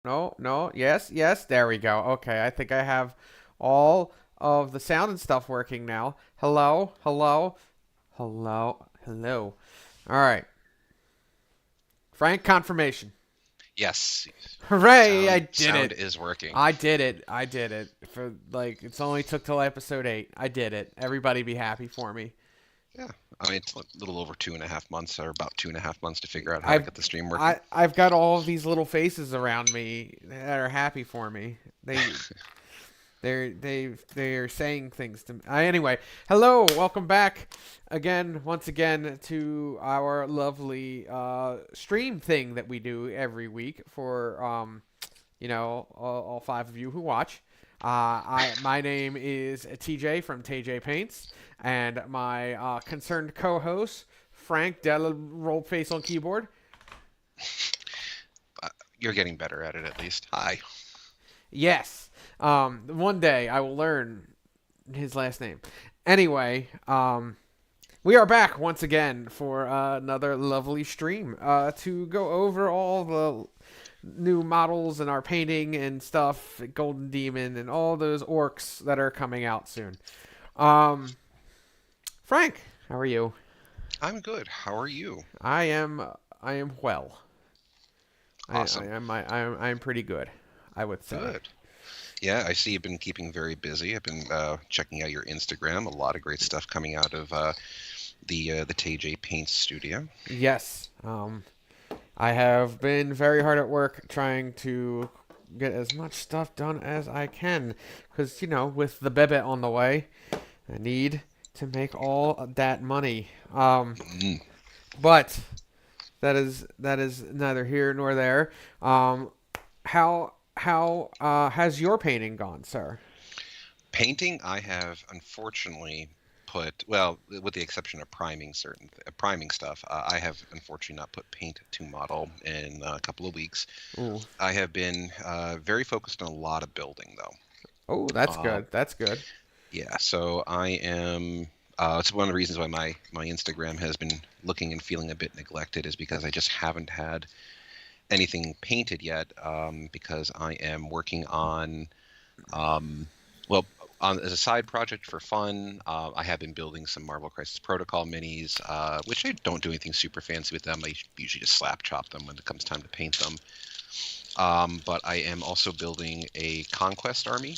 no. Yes, yes. There we go. Okay, I think I have all of the sound and stuff working now. Hello, hello, hello, hello. All right. Frank, confirmation. Yes, Hooray! I sound did sound it. is working. I did it. I did it. For like, it's only took till episode 8. I did it. Everybody be happy for me. Yeah, I mean it's a little over 2.5 months, or about 2.5 months to figure out how to I've get the stream working. I've got all of these little faces around me that are happy for me. They're saying things to me. Anyway, hello, welcome back again, once again, to our lovely stream thing that we do every week for all 5 of you who watch. My name is TJ from TayJayPaints, and my concerned co-host Frank Della Rollface on keyboard. Uh, you're getting better at it at least. Hi. Yes. One day I will learn his last name. Anyway, we are back once again for another lovely stream to go over all the new models and our painting and stuff, Golden Demon and all those orcs that are coming out soon. Um, Frank, how are you? I'm good. How are you? I am. I am well. Awesome. I'm pretty good, I would say. Good. Yeah, I see you've been keeping very busy. I've been checking out your Instagram. A lot of great stuff coming out of the TayJ Paints studio. Yes. I have been very hard at work trying to get as much stuff done as I can, because with the bebe on the way, I need to make all of that money. Mm. But that is neither here nor there. How has your painting gone, sir? Painting, I have unfortunately well, with the exception of priming stuff, I have unfortunately not put paint to model in a couple of weeks. Ooh. I have been very focused on a lot of building though. Oh, that's Uh, good. That's good. yeah, so I am. It's one of the reasons why my Instagram has been looking and feeling a bit neglected is because I just haven't had anything painted yet. Because I am working on um, well, as a side project for fun, I have been building some Marvel Crisis Protocol minis, which I don't do anything super fancy with them. I usually just slap chop them when it comes time to paint them. But I am also building a conquest army.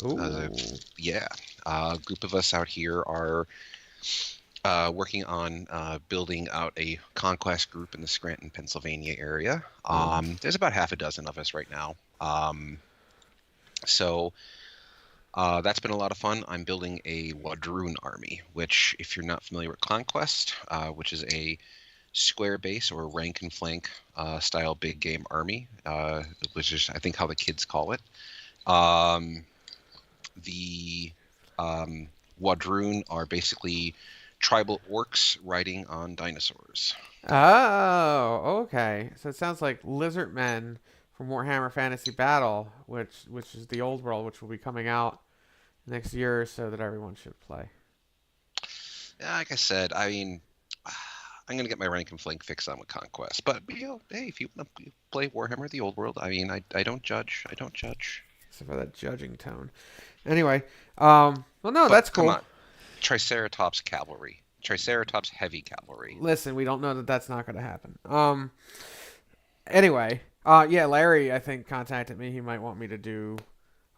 Ooh. Yeah, a group of us out here are working on building out a conquest group in the Scranton, Pennsylvania area. Ooh. There's about half a dozen of us right now. So that's been a lot of fun. I'm building a Wadroon army, which, if you're not familiar with Conquest, which is a square base or rank and flank style big game army, which is, I think, how the kids call it. Um, the Wadroon are basically tribal orcs riding on dinosaurs. Oh, okay. So it sounds like lizard men from Warhammer Fantasy Battle, which is the old world, which will be coming out next year or so that everyone should play. Yeah, like I said, I mean, I'm gonna get my rank and flank fix on with Conquest, but hey, if you want to play Warhammer: The Old World, I mean, I don't judge. I don't judge. Except for that judging tone. Anyway, well, no, But that's come cool. on, Triceratops cavalry, Triceratops heavy cavalry. Listen, we don't know that that's not going to happen. Anyway, yeah, Larry, I think contacted me. He might want me to do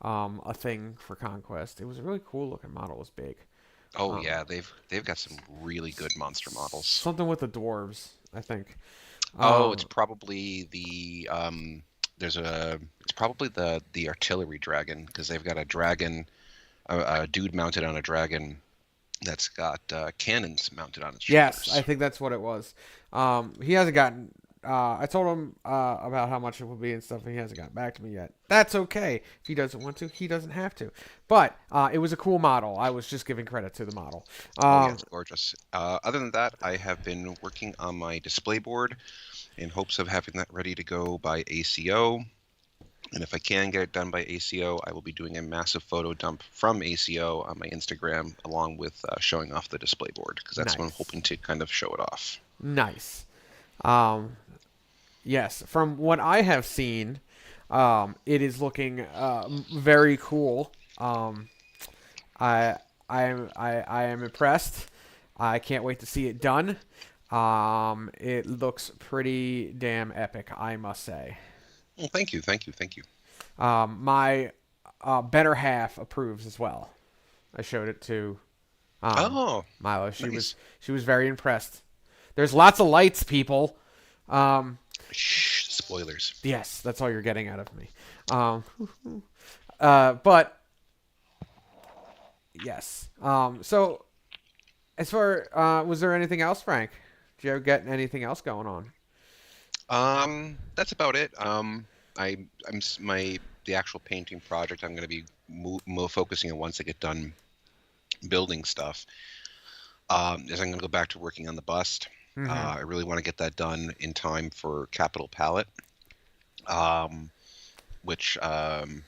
a thing for Conquest. It was a really cool looking model. It was big. Oh Um, yeah, they've got some really good monster models. Something with the dwarves, I think. Oh, it's Um, probably the there's a it's probably the artillery dragon because they've got a dragon, a dude mounted on a dragon that's got cannons mounted on its yes, I shoulders. think that's what it was. He hasn't gotten. I told him about how much it would be and stuff, and he hasn't gotten back to me yet. That's okay. If he doesn't want to, he doesn't have to. But it was a cool model. I was just giving credit to the model. Oh yeah, Um, it's gorgeous. Other than that, I have been working on my display board in hopes of having that ready to go by ACO. And if I can get it done by ACO, I will be doing a massive photo dump from ACO on my Instagram, along with showing off the display board, because that's what I'm nice, hoping to kind of show it off. nice. Um, yes, from what I have seen, It is looking very cool. I I am impressed. I can't wait to see it done. It looks pretty damn epic, I must say. Well, thank you, thank you, thank you. My better half approves as well. I showed it to Oh, Milo. nice. She was very impressed. There's lots of lights, people. Um, Shh, spoilers. yes, that's all you're getting out of me. Um, but yes. So as far was there anything else, Frank? Did you ever get anything else going on? That's about it. My the actual painting project. I'm going to be more focusing on once I get done building stuff. Is I'm going to go back to working on the bust. Mm-hmm. I really want to get that done in time for Capital Palette, um, which I'm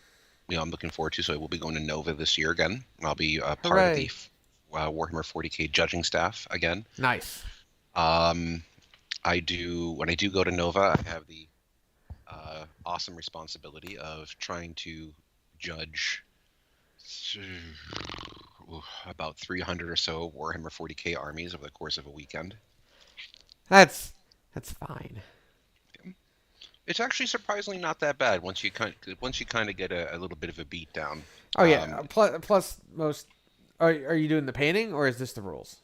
looking forward to. So I will be going to Nova this year again. I'll be part of the Hooray! Warhammer 40K judging staff again. Nice. Um, when I do go to Nova, I have the awesome responsibility of trying to judge about 300 or so Warhammer 40K armies over the course of a weekend. That's that's fine. It's actually surprisingly not that bad once you kind of get a little bit of a beat down. Oh yeah. Plus most. Are you doing the painting or is this the rules?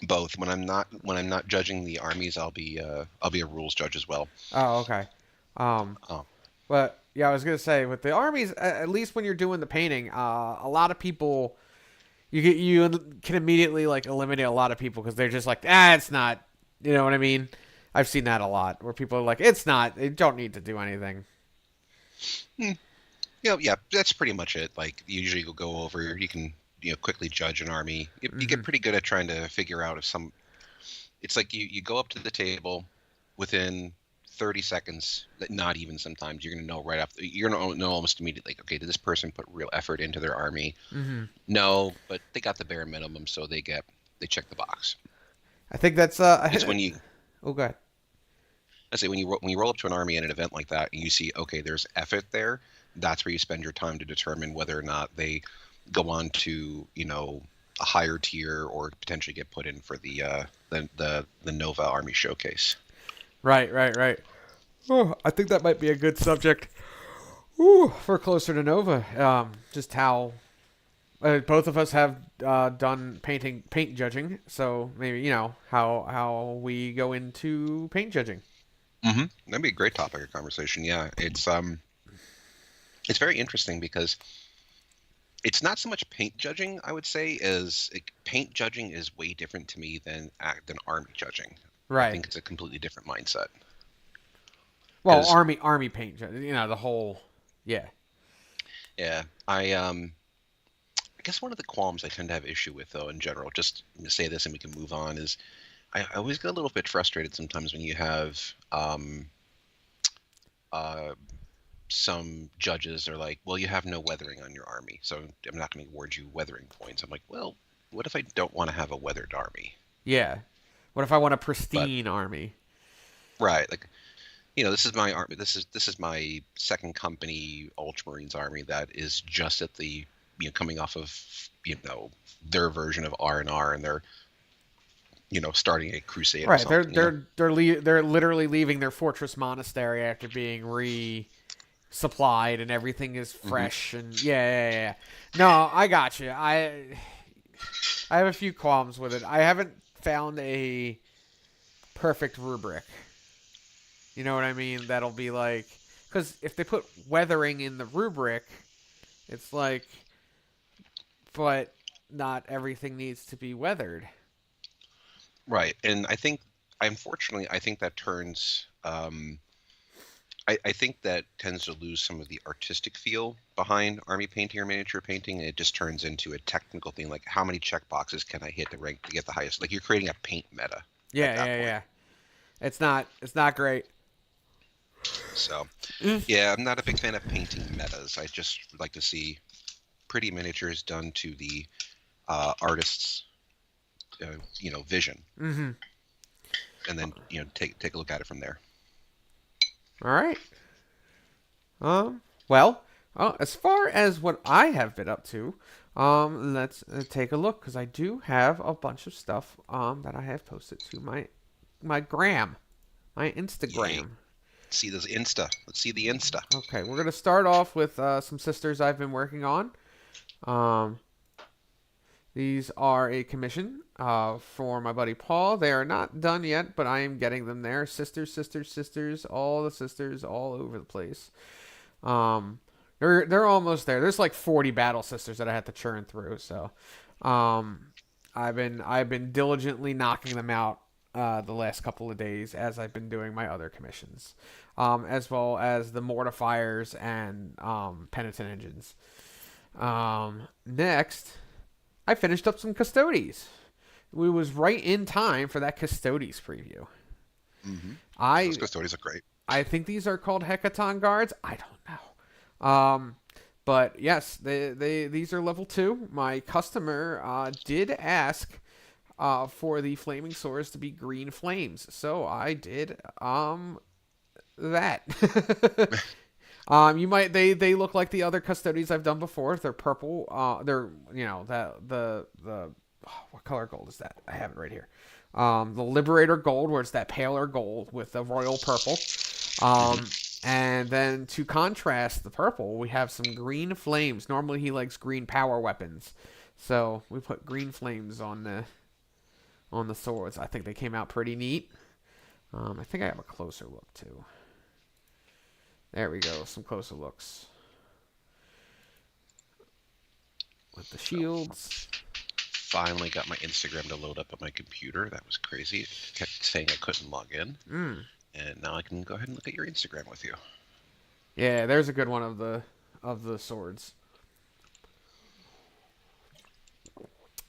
Both. When I'm not judging the armies, I'll be a rules judge as well. Oh okay. Um, Oh, but yeah, I was gonna say with the armies, at least when you're doing the painting, a lot of people you can immediately like eliminate a lot of people because they're just like, it's not. You know what I mean? I've seen that a lot where people are like, it's not. They don't need to do anything. yeah, that's pretty much it. Like usually you'll go over, you can quickly judge an army. You Hmm. get pretty good at trying to figure out if some. It's like you go up to the table within 30 seconds, not even sometimes, you're going to know right after, you're going to know almost immediately, like, okay, did this person put real effort into their army? Hmm. No, but they got the bare minimum, so they check the box. I think that's It's when you, oh god. I say, when you roll up to an army at an event like that and you see, okay, there's effort there, that's where you spend your time to determine whether or not they go on to, a higher tier or potentially get put in for the Nova Army Showcase. Right. Oh, I think that might be a good subject. Ooh, for closer to Nova. Just how both of us have done paint judging, so maybe how we go into paint judging. That'd be a great topic of conversation. Yeah, it's very interesting because it's not so much paint judging, I would say, as paint judging is way different to me than army judging. I Right. think it's a completely different mindset. Well, Because army paint judging. The whole. Yeah. yeah, I guess one of the qualms I tend to have issue with, though, in general, just to say this and we can move on, is I always get a little bit frustrated sometimes when you have uh, some judges are like, well, you have no weathering on your army, so I'm not going to award you weathering points. I'm like, well, what if I don't want to have a weathered army? Yeah. What if I want a But pristine army? right, like this is my army. This is my second company Ultramarines army that is just at the coming off of their version of R and they're starting a crusade or Right. something. They're literally leaving their fortress monastery after being resupplied and everything is Hmm. fresh and yeah. No, I got you. I have a few qualms with it. I haven't found a perfect rubric. You know what I mean? That'll be like because if they put weathering in the rubric, it's like, but not everything needs to be weathered. Right, and unfortunately, I think that turns. I think that tends to lose some of the artistic feel behind army painting or miniature painting, and it just turns into a technical thing. Like, how many check boxes can I hit to rank to get the highest? Like, you're creating a paint meta at that point. Yeah. It's not great. So, Mm. yeah, I'm not a big fan of painting metas. I just like to see pretty miniatures done to the artist's, vision, Mm-hmm. and then take a look at it from there. All right. Well, as far as what I have been up to, let's take a look because I do have a bunch of stuff that I have posted to my gram, my Yay. Instagram. See those Insta. Let's see the Insta. Okay, we're gonna start off with some sisters I've been working on. Um, these are a commission for my buddy Paul. They are not done yet, but I am getting them there. Sisters, sisters, sisters, all the sisters all over the place. Um, they're almost there. There's like 40 battle sisters that I had to churn through. So, um, I've been diligently knocking them out the last couple of days as I've been doing my other commissions, as well as the mortifiers and penitent engines. Next, I finished up some Custodes. We was right in time for that Custodes preview. Mm-hmm. I Those custodians are great. I think these are called Hecaton guards. I don't know. But yes, these are level 2. My customer did ask for the flaming swords to be green flames, so I did that. You might they look like the other custodians I've done before. They're purple. They're the what color gold is that? I have it right here. The Liberator gold, where it's that paler gold with the royal purple. And then to contrast the purple, we have some green flames. Normally he likes green power weapons, so we put green flames on the swords. I think they came out pretty neat. I think I have a closer look too. There we go, some closer looks with the shields. Finally got my Instagram to load up on my computer. That was crazy. It kept saying I couldn't log in. And now I can go ahead and look at your Instagram with you. Yeah, there's a good one of the swords.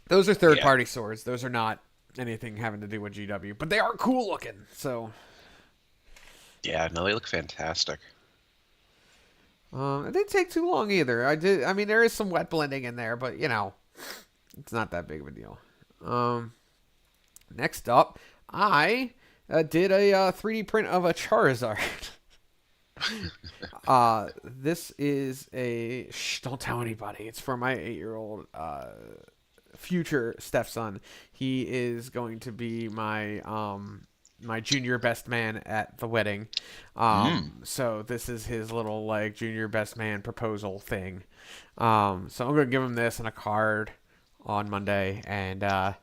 Those are third-party swords. Those are not anything having to do with GW, but they are cool looking. So yeah, no, they look fantastic. it didn't take too long either. I mean, there is some wet blending in there, but it's not that big of a deal. Next up, I did a 3D print of a Charizard. This is a don't tell anybody. It's for my 8-year-old future stepson. He is going to be my junior best man at the wedding. So this is his little like junior best man proposal thing. So I'm gonna give him this and a card on Monday, and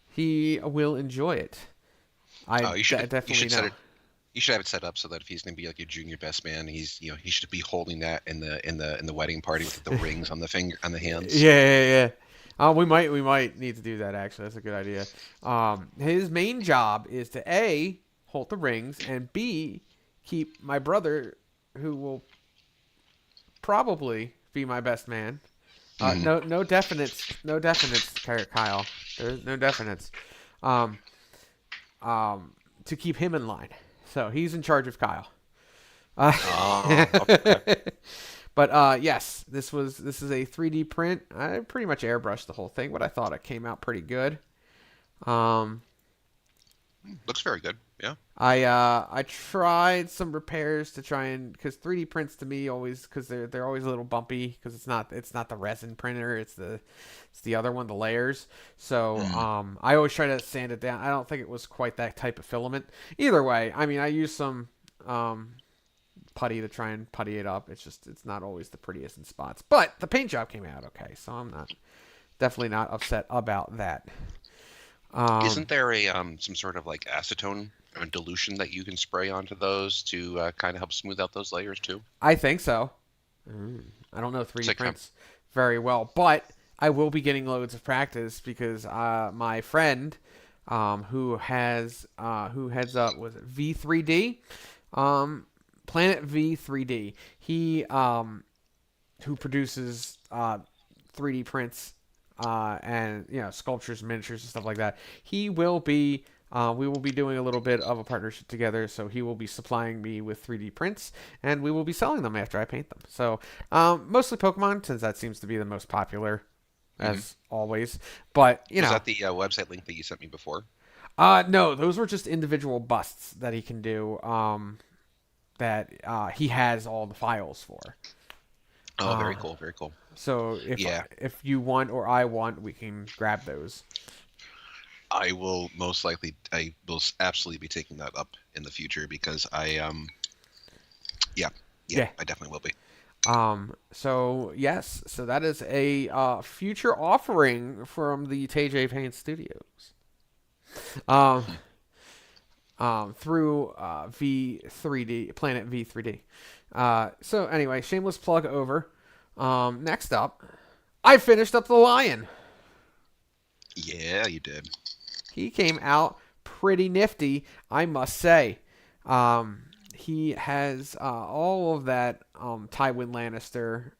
he will enjoy it. Definitely know. You should have it set up so that if he's going to be like your junior best man, he should be holding that in the wedding party with the rings on the hands. Yeah. We might need to do that actually. That's a good idea. His main job is to A, hold the rings, and B, keep my brother, who will probably be my best man. No definites, Kyle. There's no definites. To keep him in line. So he's in charge of Kyle. Okay. But yes, this is a 3D print. I pretty much airbrushed the whole thing, but I thought it came out pretty good. Looks very good. Yeah. I tried some repairs to try and because 3D prints to me always because they're always a little bumpy because it's not the resin printer, it's the other one, the layers. So I always try to sand it down. I don't think it was quite that type of filament. Either way, I mean I used some putty to try and putty it up. It's not always the prettiest in spots, but the paint job came out okay, so I'm definitely not upset about that. Isn't there a some sort of like acetone dilution that you can spray onto those to kind of help smooth out those layers too? I think so. I don't know 3D prints very well, but I will be getting loads of practice because my friend who heads up with V3D, Planet V3D. He who produces 3D prints and sculptures, miniatures, and stuff like that. He will be. We will be doing a little bit of a partnership together, so he will be supplying me with 3D prints, and we will be selling them after I paint them. So mostly Pokemon, since that seems to be the most popular, as always. But Was that the website link that you sent me before? No, those were just individual busts that he can do. that he has all the files for. Oh, very Uh, cool, very cool. so Yeah, if you want or I want, we can grab those. I will most likely, I will absolutely be taking that up in the future because yeah, yeah, Yeah. I definitely will be. So yes, so that is a future offering from the TayJayPaints Studios. Um, through V3D Planet V3D. So anyway, shameless plug over. Next up, I finished up the Lion. Yeah, you did. He came out pretty nifty, I must say. He has all of that Tywin Lannister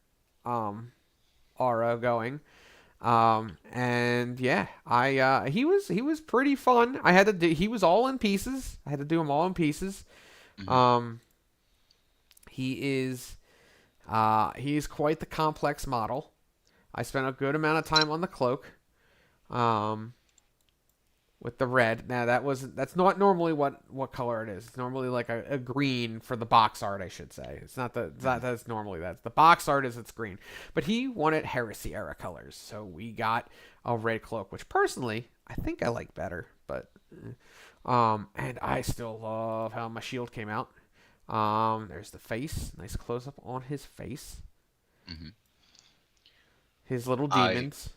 aura going. And yeah, he was pretty fun. I had to do he was all in pieces. I had to do him all in pieces. Hmm. Um, he is quite the complex model. I spent a good amount of time on the cloak. Um, with the red. Now that's not normally what color it is. It's normally like a green for the box art, I should say. It's not that's normally that. The box art is it's green. But he wanted Heresy era colors. So we got a red cloak, which personally I think I like better, but and I still love how my shield came out. There's the face, nice close up on his face. Hmm. His little I demons.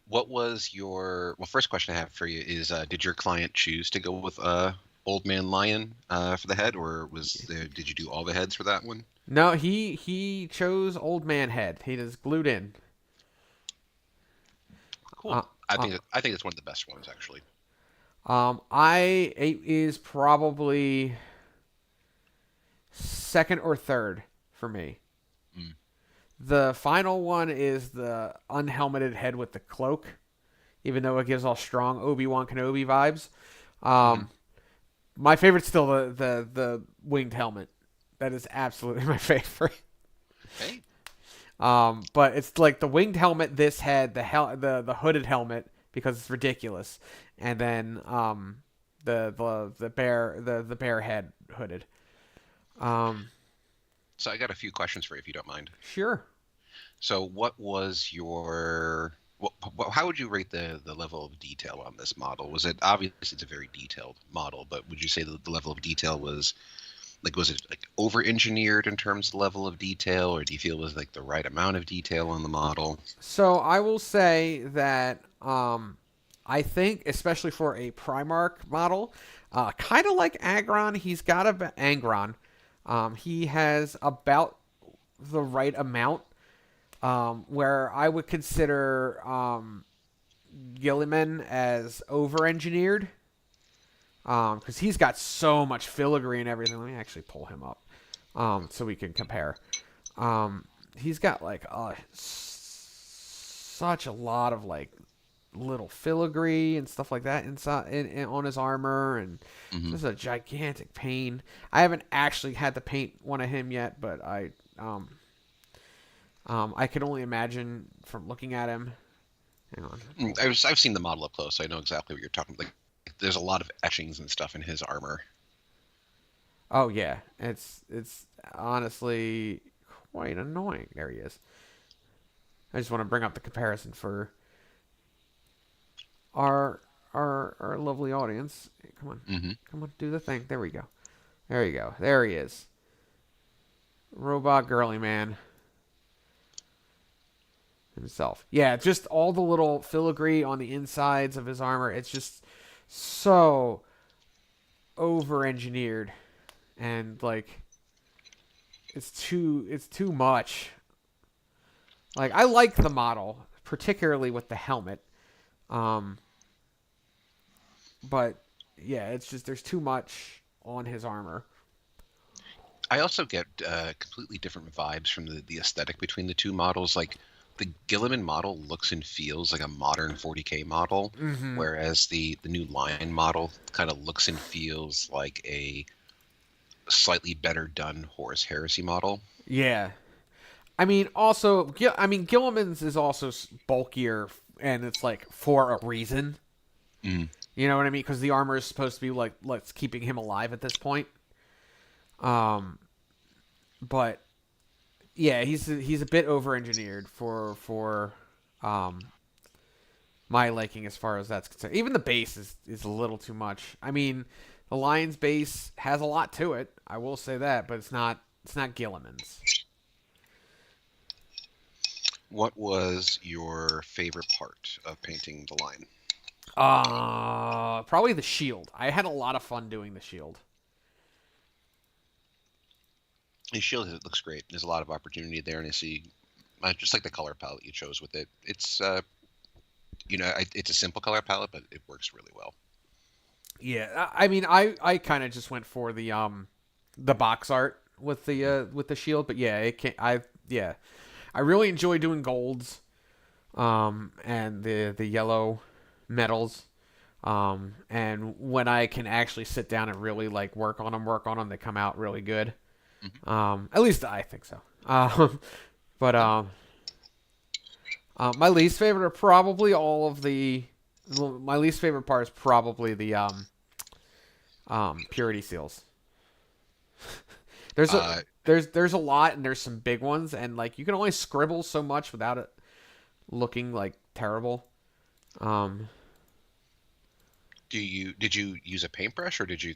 What was your first question I have for you is did your client choose to go with Old Man Lion for the head, or did you do all the heads for that one? No, he chose Old Man Head. He is glued in. Cool. Uh, uh, I think it's one of the best ones actually. I it is probably second or third for me. Mm. The final one is the unhelmeted head with the cloak, even though it gives all strong Obi-Wan Kenobi vibes. Hmm. My favorite's still the winged helmet. That is absolutely my favorite. Hey. But it's like the winged helmet, this head, the hooded helmet because it's ridiculous, and then the bear head hooded. Um, So I got a few questions for you if you don't mind. sure. So what was your how would you rate the level of detail on this model? Was it obviously it's a very detailed model, but would you say that the level of detail was it like over engineered in terms of level of detail, or do you feel it was like the right amount of detail on the model? So I will say that I think especially for a Primarch model, kind of like Agron, he has about the right amount. Where I would consider Gilliman as over-engineered, because he's got so much filigree and everything. Let me actually pull him up, so we can compare. He's got like such a lot of like little filigree and stuff like that inside on his armor, and Hmm. this is a gigantic pain. I haven't actually had to paint one of him yet, but I can only imagine from looking at him. Hang on. I've seen the model up close, so I know exactly what you're talking about. Like, there's a lot of etchings and stuff in his armor. Oh yeah, it's honestly quite annoying. There he is. I just want to bring up the comparison for our our lovely audience. Hey, come on, Hmm. come on, do the thing. There we go. There you go. There he is. Robot girly man himself. Yeah, just all the little filigree on the insides of his armor. It's just so over engineered, and like it's too much. Like I like the model, particularly with the helmet. Um but yeah, it's just there's too much on his armor. I also get completely different vibes from the aesthetic between the two models. Like the Gilliman model looks and feels like a modern 40K model, Mhm. whereas the new Lion model kind of looks and feels like a slightly better done Horus Heresy model. Yeah. I mean Gilliman's is also bulkier and it's like for a reason. Mm. You know what I mean? Because the armor is supposed to be like what's keeping him alive at this point. Um, but yeah, he's a bit over engineered for um my liking as far as that's concerned. Even the base is a little too much. I mean, the Lion's base has a lot to it. I will say that, but it's not Gilliman's. What was your favorite part of painting the line? Probably the shield. I had a lot of fun doing the shield. His shield it looks great. There's a lot of opportunity there, and I see just like the color palette you chose with it. It's it's a simple color palette, but it works really well. Yeah, I mean, I kind of just went for the box art with the shield, but yeah, it can yeah, I really enjoy doing golds, and the yellow metals, and when I can actually sit down and really like work on them, they come out really good. Mm-hmm. At least I think so. But my least favorite are probably all of the. My least favorite part is probably the purity seals. There's a there's a lot, and there's some big ones, and like you can only scribble so much without it looking like terrible. Um, did you use a paintbrush or did you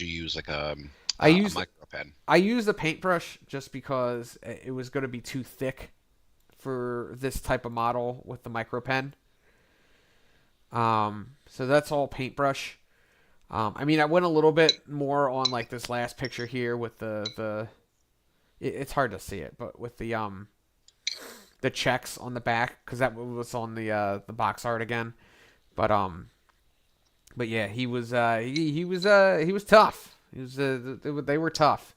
use like I a used micro pen? I used a paintbrush just because it was going to be too thick for this type of model with the micro pen. So that's all paintbrush. I mean, I went a little bit more on like this last picture here with it's hard to see it, but with the checks on the back because that was on the box art again. But yeah, he was tough. They were tough.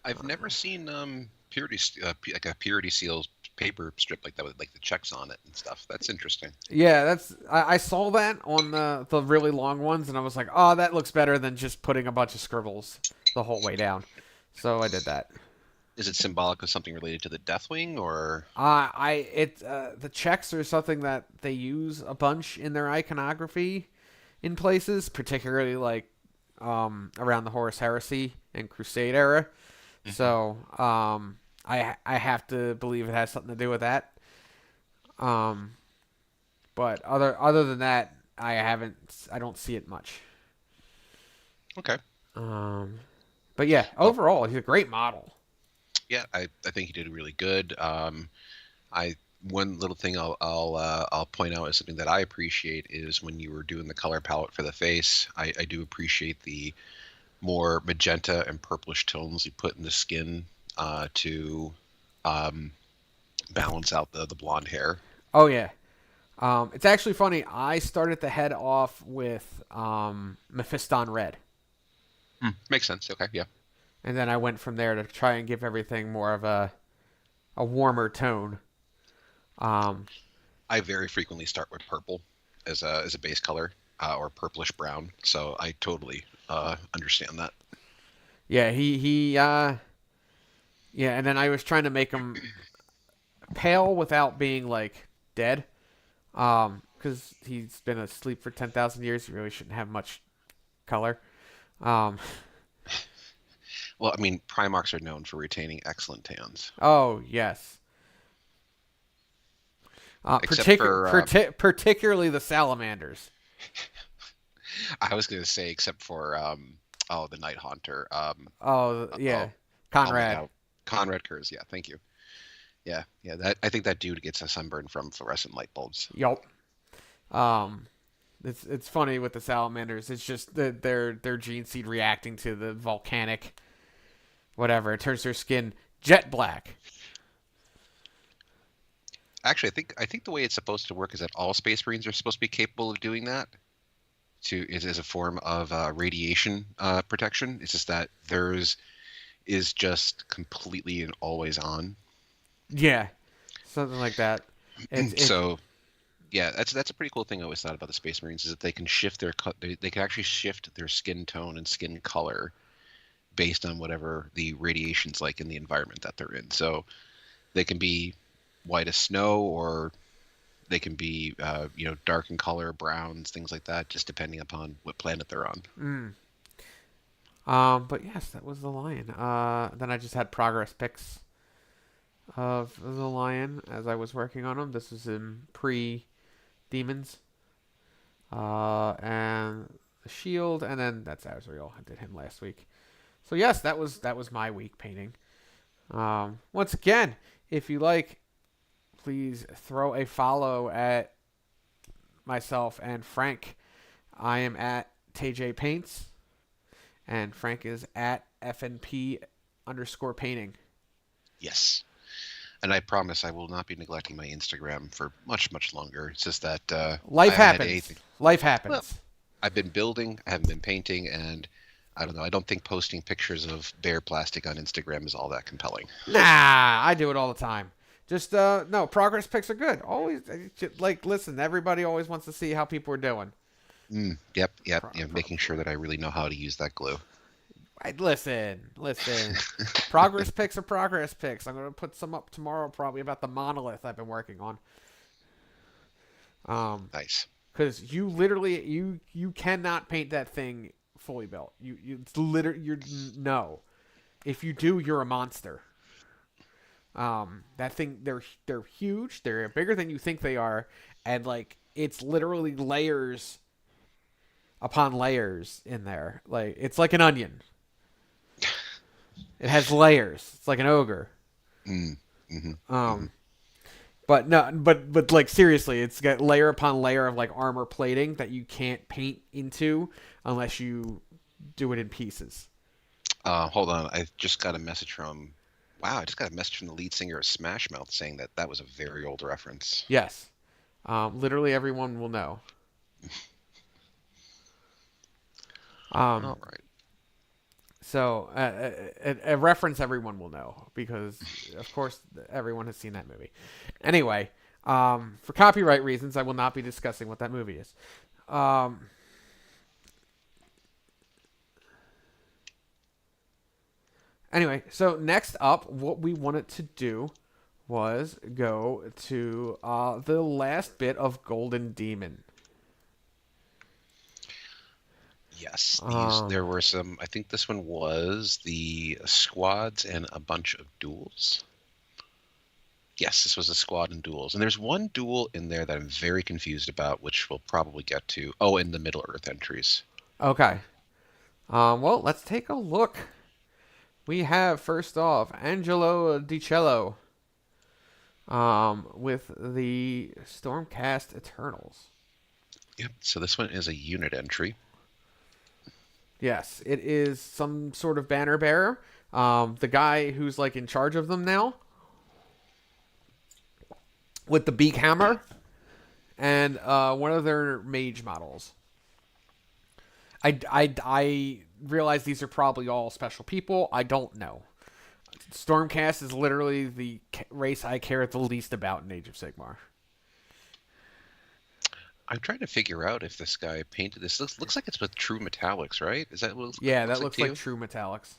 I've never seen like a purity seals paper strip like that with like the checks on it and stuff. That's interesting. Yeah, I saw that on the really long ones, and I was like, oh, that looks better than just putting a bunch of scribbles the whole way down. So I did that. Is it symbolic of something related to the Deathwing or? The checks are something that they use a bunch in their iconography in places, particularly like around the Horus Heresy and Crusade era. Mhm. So I have to believe it has something to do with that. But other than that, I don't see it much. Okay. But yeah, Well, overall, he's a great model. yeah, I think he did really good. I one little thing I'll point out is something that I appreciate is when you were doing the color palette for the face. I do appreciate the more magenta and purplish tones you put in the skin to balance out the blonde hair. Oh yeah. It's actually funny. I started the head off with Mephiston Red, Makes sense. Okay, yeah. and then I went from there to try and give everything more of a warmer tone. Um, I very frequently start with purple as a base color or purplish brown, so I totally understand that. yeah, yeah, and then I was trying to make him pale without being like dead. Because he's been asleep for 10,000 years, he really shouldn't have much color. Um, Well, I mean, Primarchs are known for retaining excellent tans, oh yes. except for Particularly the salamanders. I was going to say except for the Night Haunter. Oh yeah, Oh, oh my Conrad. God, Conrad Kurz. Yeah, thank you. Yeah, yeah. That I think that dude gets a sunburn from fluorescent light bulbs. Yup. Um, it's funny with the salamanders. It's just their gene seed reacting to the volcanic whatever. It turns their skin jet black. Actually, I think the way it's supposed to work is that all Space Marines are supposed to be capable of doing that. Is as a form of radiation protection. It's just that theirs is just completely and always on. Yeah, something like that. It's So yeah, that's a pretty cool thing I always thought about the Space Marines is that they can shift they can actually shift their skin tone and skin color based on whatever the radiation's like in the environment that they're in. So they can be white as snow or They can be dark in color, browns, things like that, just depending upon what planet they're on. Mm. But yes, that was the lion. Then I just had progress pics of the lion as I was working on them. This was in pre-demons. And the shield, and then that's Azrael. I did him last week. So yes, that was my week painting. Once again, if you like, please throw a follow at myself and Frank. I am at TayJayPaints, and Frank is at FNP_painting. Yes. And I promise I will not be neglecting my Instagram for much, much longer. It's just that Life I haven't had happens. anything. Life Well, happens. I've been building, I haven't been painting, and I don't know. I don't think posting pictures of bare plastic on Instagram is all that compelling. Nah, I do it all the time. Just no, progress pics are good. Always like listen, everybody always wants to see how people are doing. Yep. Making sure that I really know how to use that glue. Listen. Progress pics are progress pics. I'm gonna put some up tomorrow, probably about the monolith I've been working on. Nice. Because you literally you cannot paint that thing fully built. It's literally no. If you do, you're a monster. That thing they're huge. They're bigger than you think they are, and like it's literally layers upon layers in there. Like it's like an onion. It has layers. It's like an ogre. But no, but like seriously, it's got layer upon layer of like armor plating that you can't paint into unless you do it in pieces. Hold on. I just got a message from. Wow, I just got a message from the lead singer of Smash Mouth saying that was a very old reference. Yes, literally everyone will know. All right. So a reference everyone will know because, of course, everyone has seen that movie. Anyway, for copyright reasons, I will not be discussing what that movie is. Anyway, so next up, what we wanted to do was go to the last bit of Golden Demon. Yes, there were some. I think this one was the squads and a bunch of duels. Yes, this was a squad and duels. And there's one duel in there that I'm very confused about, which we'll probably get to. Oh, and the Middle Earth entries. Okay. Well, let's take a look. We have, first off, Angelo DiCello with the Stormcast Eternals. Yep, so this one is a unit entry. Yes, it is some sort of banner bearer. The guy who's like in charge of them now. With the beak hammer. And one of their mage models. I realize these are probably all special people. I don't know. Stormcast is literally the race I care the least about in Age of Sigmar. I'm trying to figure out if this guy painted this. Looks like it's with true metallics, right? Is that what? Yeah, looks that looks like true metallics.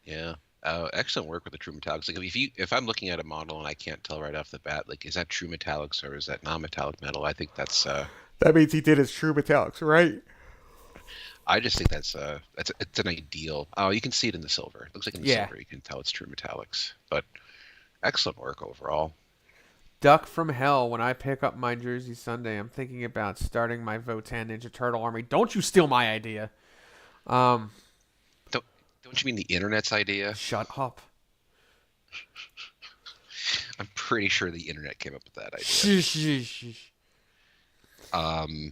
Yeah. Excellent work with the true metallics. Like if I'm looking at a model and I can't tell right off the bat, like is that true metallics or is that non-metallic metal? I think that's. That means he did his true metallics, right? I just think it's an ideal. Oh, you can see it in the silver. It looks like in the silver you can tell it's true metallics. But excellent work overall. Duck from Hell. When I pick up my jersey Sunday, I'm thinking about starting my Votan Ninja Turtle army. Don't you steal my idea. Don't you mean the internet's idea? Shut up. I'm pretty sure the internet came up with that idea.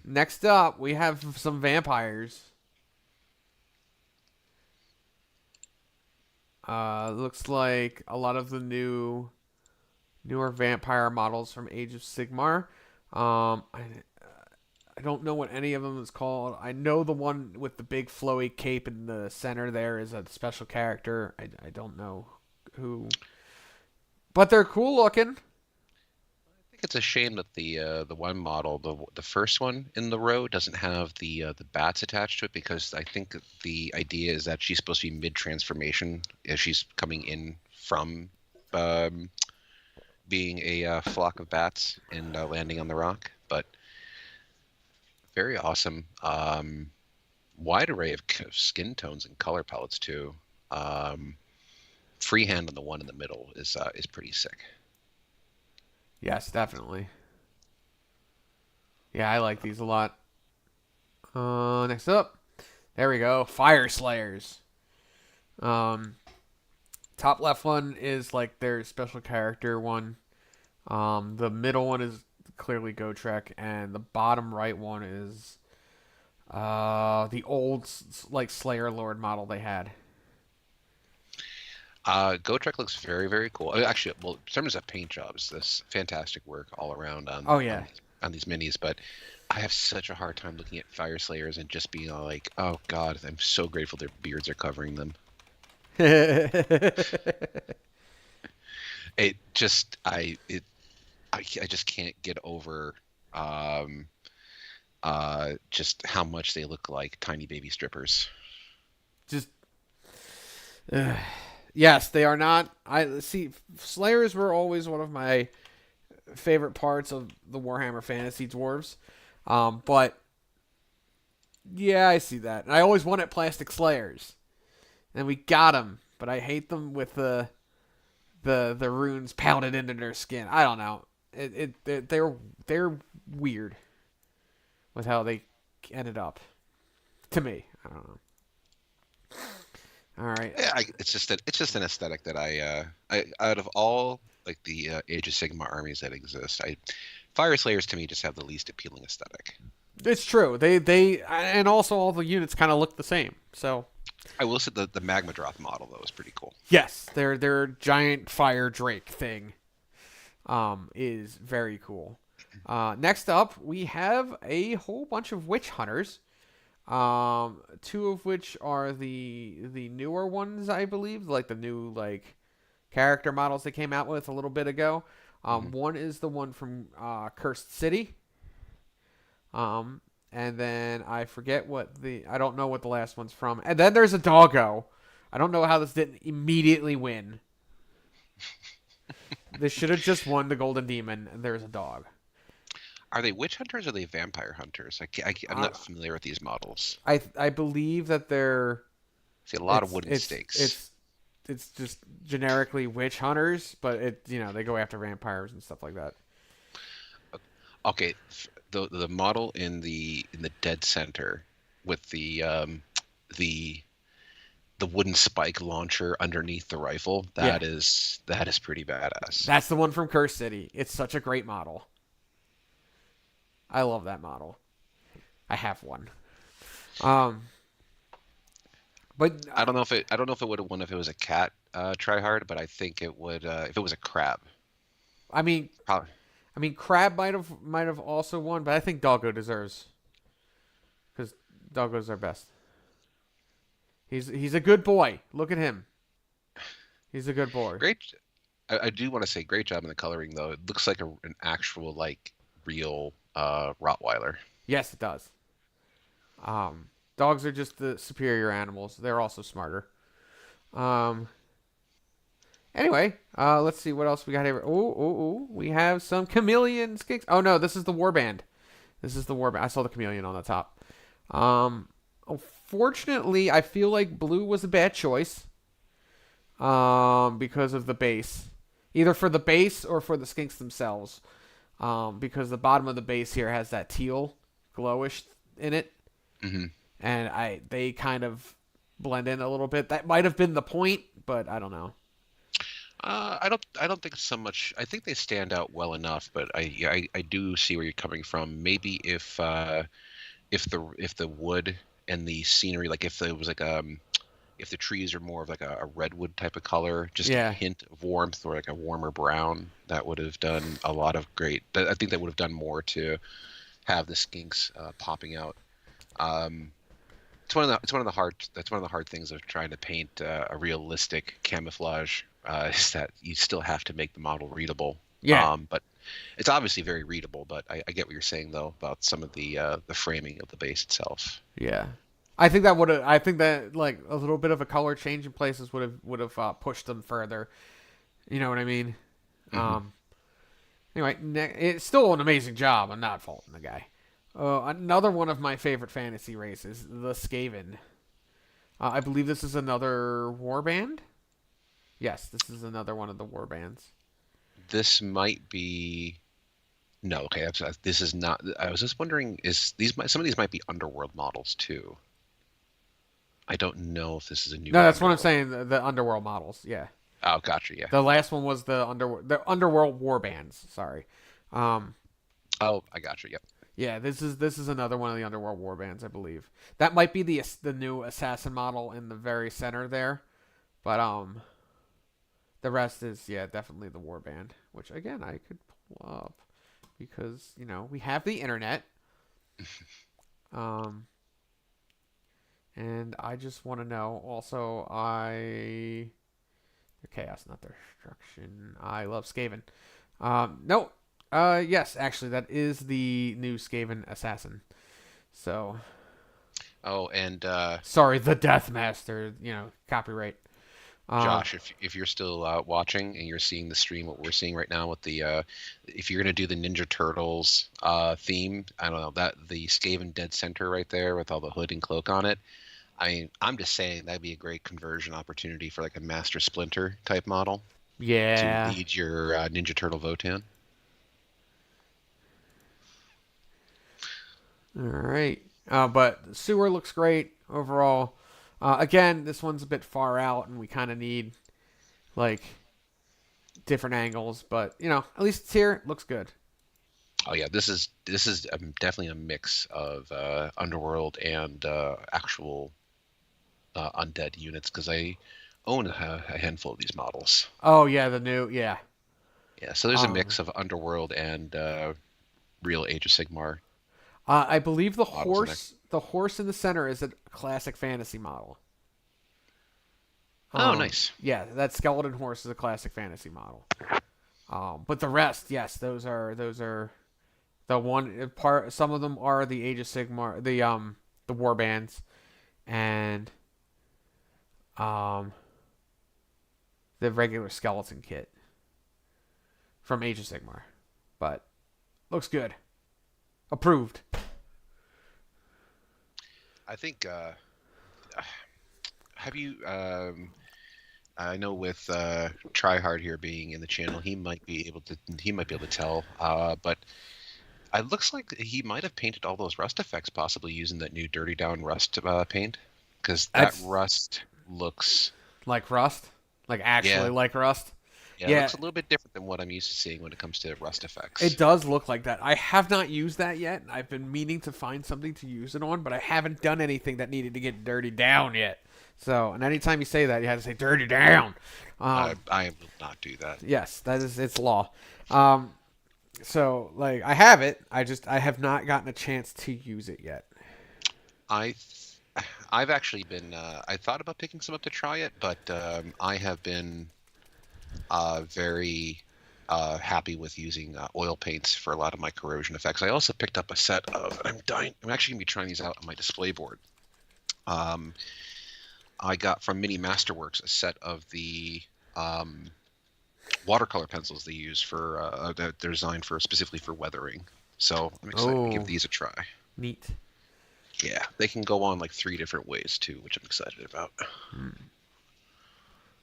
Next up, we have some vampires. Looks like a lot of the newer vampire models from Age of Sigmar. I don't know what any of them is called. I know the one with the big flowy cape in the center there is a special character. I don't know who, but they're cool looking. I think it's a shame that the one model, the first one in the row, doesn't have the bats attached to it because I think the idea is that she's supposed to be mid transformation as she's coming in from being a flock of bats and landing on the rock, but very awesome. Wide array of skin tones and color palettes too. Um, Freehand on the one in the middle is pretty sick. Yes, definitely. Yeah, I like these a lot. Next up, there we go. Fire Slayers. Um, top left one is like their special character one. The middle one is clearly Gotrek, and the bottom right one is the old like Slayer Lord model they had. Gotrek looks very, very cool. Actually, well, in terms of paint jobs, this fantastic work all around Oh yeah. on these minis. But I have such a hard time looking at Fire Slayers and just being all like, oh God, I'm so grateful their beards are covering them. It just, I just can't get over um, just how much they look like tiny baby strippers. Just yes, they are not. I see. Slayers were always one of my favorite parts of the Warhammer Fantasy Dwarves. But yeah, I see that. And I always wanted plastic Slayers, and we got them. But I hate them with the runes pounded into their skin. I don't know. They're weird with how they ended up. To me, I don't know. All right. Yeah, it's just an aesthetic that I out of all like the Age of Sigma armies that exist, Fire Slayers to me just have the least appealing aesthetic. It's true. They and also all the units kind of look the same. So I will say the Magma Drop model though is pretty cool. yes, their giant fire drake thing is very cool. Next up, we have a whole bunch of witch hunters. Two of which are the newer ones, I believe, like the new like character models they came out with a little bit ago. Mhm. One is the one from Cursed City. And then I forget I don't know what the last one's from. And then there's a doggo. I don't know how this didn't immediately win. This should have just won the Golden Demon, and there's a dog. Are they witch hunters or are they vampire hunters? I'm Uh, not familiar with these models. I believe that they're See a lot of wooden it's stakes. it's just generically witch hunters, but they go after vampires and stuff like that. Okay, the model in the dead center with the the wooden spike launcher underneath the rifle, Yeah, that is pretty badass. that's the one from Curse City. It's such a great model. I love that model. I have one. Um, but I don't know if it would have won if it was a cat try hard, but I think it would if it was a crab. I mean, Probably. Crab might have also won, but I think Doggo deserves because Doggo's our best. He's a good boy. Look at him. He's a good boy. Great. I do want to say great job in the coloring though. It looks like an actual like real Rottweiler. Yes, it does. Dogs are just the superior animals. They're also smarter. Um. Anyway, let's see what else we got here. We have some chameleon skinks. Oh no, this is the warband. This is the warband. I saw the chameleon on the top. Unfortunately, I feel like blue was a bad choice. Because of the base, either for the base or for the skinks themselves. Because the bottom of the base here has that teal glowish in it, Hmm. and they kind of blend in a little bit. That might have been the point, but I don't know. I don't think so much. I think they stand out well enough, but I do see where you're coming from. Maybe if the wood and the scenery, like if it was like if the trees are more of like a redwood type of color, just a Yeah, hint of warmth or like a warmer brown, that would have done a lot of great. I think that would have done more to have the skinks popping out. Um, it's one of the hard that's one of the hard things of trying to paint a realistic camouflage is that you still have to make the model readable. yeah, But it's obviously very readable. But I get what you're saying though about some of the framing of the base itself. yeah. I think that would have. I think that like a little bit of a color change in places would have pushed them further. You know what I mean? Hmm. Um, Anyway, it's still an amazing job. I'm not faulting the guy. Another one of my favorite fantasy races, the Skaven. I believe this is another warband. Yes, this is another one of the warbands. This might be no. Okay, this is not. I was just wondering, is some of these might be underworld models too. I don't know if this is a new No, that's what I'm underworld. saying. The underworld models. Yeah, Oh, gotcha. Yeah. the last one was the underworld warbands. Sorry. Um, Oh, I gotcha. Yep. yeah, this is another one of the underworld warbands, I believe. That might be the new assassin model in the very center there, but the rest is yeah definitely the warband, which again I could pull up because we have the internet. Um, and I just want to know. Also, the chaos, not the destruction. I love Skaven. No. Yes, actually, that is the new Skaven assassin. So, Oh, and sorry, the Death Master. Copyright. Um, Josh, if you're still watching and you're seeing the stream, what we're seeing right now with the, if you're gonna do the Ninja Turtles theme, I don't know that the Skaven Dead Center right there with all the hood and cloak on it. I mean, I'm just saying that'd be a great conversion opportunity for like a Master Splinter type model to yeah. lead your Ninja Turtle Votan. All right. But sewer looks great overall. Again, this one's a bit far out, and we kind of need like different angles. But at least it's here. It looks good. Oh yeah, this is definitely a mix of Underworld and actual undead units because I own a handful of these models. Oh yeah, the new yeah. Yeah, so there's a Um, mix of Underworld and real Age of Sigmar I believe the models in there. horse in the center is a classic fantasy model. Oh, nice. Yeah, that skeleton horse is a classic fantasy model. But the rest, yes, those are the one part. Some of them are the Age of Sigmar, the war bands, and um, the regular skeleton kit from Age of Sigmar. But looks good, approved. I think. Have you? I know with Tryhard here being in the channel, he might be able to. He might be able to tell. But it looks like he might have painted all those rust effects, possibly using that new Dirty Down Rust paint, because that That's rust looks. like Rust, like actually Yeah, like Rust. yeah, it Yeah, looks a little bit different than what I'm used to seeing when it comes to rust it effects. does look like that. I have not used that yet. I've been meaning to find something to use it on, but I haven't done anything that needed to get dirty down yet. So, and anytime you say that, you have to say dirty down. I will not do that. Yes, that is it's law. Um, so like I have it. I have not gotten a chance to use it yet. I I've actually been I thought about picking some up to try it, but I have been very happy with using oil paints for a lot of my corrosion effects. I also picked up a set of, and I'm actually gonna be trying these out on my display board. Um, I got from Mini Masterworks a set of the um, watercolor pencils they use for that they're designed for specifically for weathering. So I'm excited to give Oh, these a try. neat. Yeah, they can go on like 3 different ways too, which I'm excited about.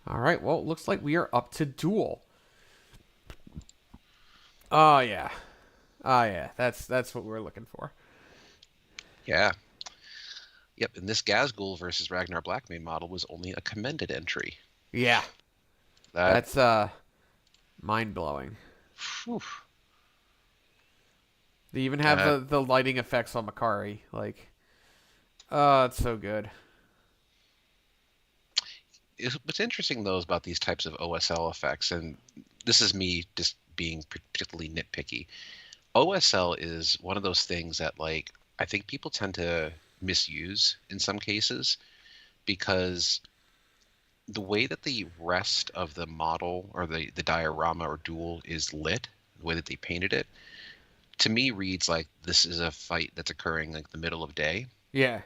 All right. Well, it looks like we are up to duel. Oh yeah. Oh yeah. That's what we're looking for. Yeah. Yep, and this Gazgul versus Ragnar Blackmane model was only a commended entry. Yeah. That, That's mind blowing. whew, They even have that the lighting effects on Makari. Like, oh, it's so good. is what's interesting though is about these types of OSL effects, and this is me just being particularly nitpicky. OSL is one of those things that like I think people tend to misuse in some cases because the way that the rest of the model or the diorama or duel is lit, the way that they painted it, to me reads like this is a fight that's occurring like the middle of day, Yeah.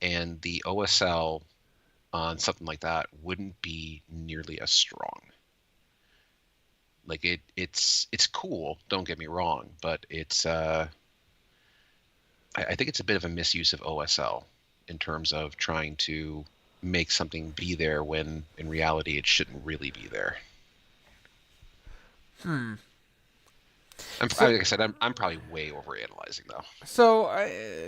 and the OSL on something like that wouldn't be nearly as strong. Like it's cool. Don't get me wrong, but it's I think it's a bit of a misuse of OSL in terms of trying to make something be there when in reality it shouldn't really be there. Hmm. Like So, I said, I'm probably way overanalyzing though.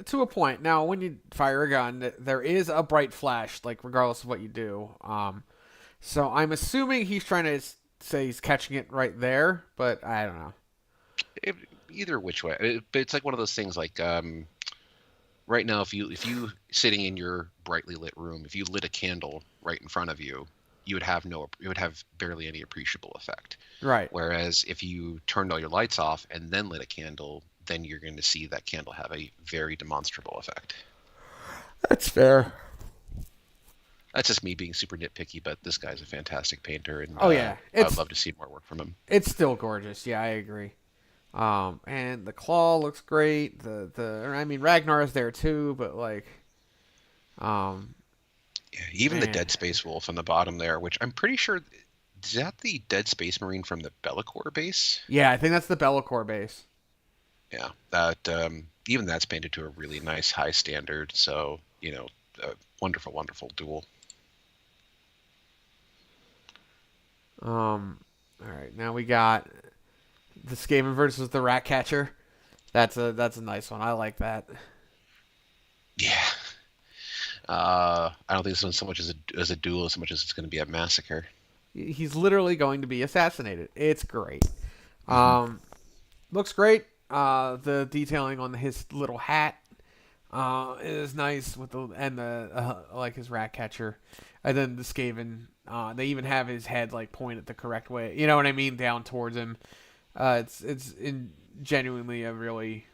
to a point. Now, when you fire a gun, there is a bright flash, like regardless of what you do. So I'm assuming he's trying to say he's catching it right there, but I don't know. It, either which way, but it's like one of those things like right now if you sitting in your brightly lit room, if you lit a candle right in front of you, you would have barely any appreciable effect. Right. Whereas if you turned all your lights off and then lit a candle, then you're going to see that candle have a very demonstrable effect. That's fair. That's just me being super nitpicky, but this guy's a fantastic painter, and Oh yeah, I'd love to see more work from him. it's still gorgeous. Yeah, I agree. And the claw looks great. I mean Ragnar is there too, but like, um, Yeah, even the man, Dead Space Wolf on the bottom there, which I'm pretty sure is that the Dead Space Marine from the Be'lakor base. yeah, I think that's the Be'lakor base. Yeah, that even that's painted to a really nice high standard. So a wonderful, wonderful duel. All right, now we got the Skaven versus the Rat Catcher. That's a nice one. I like that. Yeah, I don't think this one's so much as a duel as much as it's going to be a massacre. He's literally going to be assassinated. It's great. Hmm. Looks great. The detailing on his little hat is nice with the like his rat catcher, and then the Skaven. They even have his head like pointed the correct way. You know what I mean? Down towards him. It's genuinely a really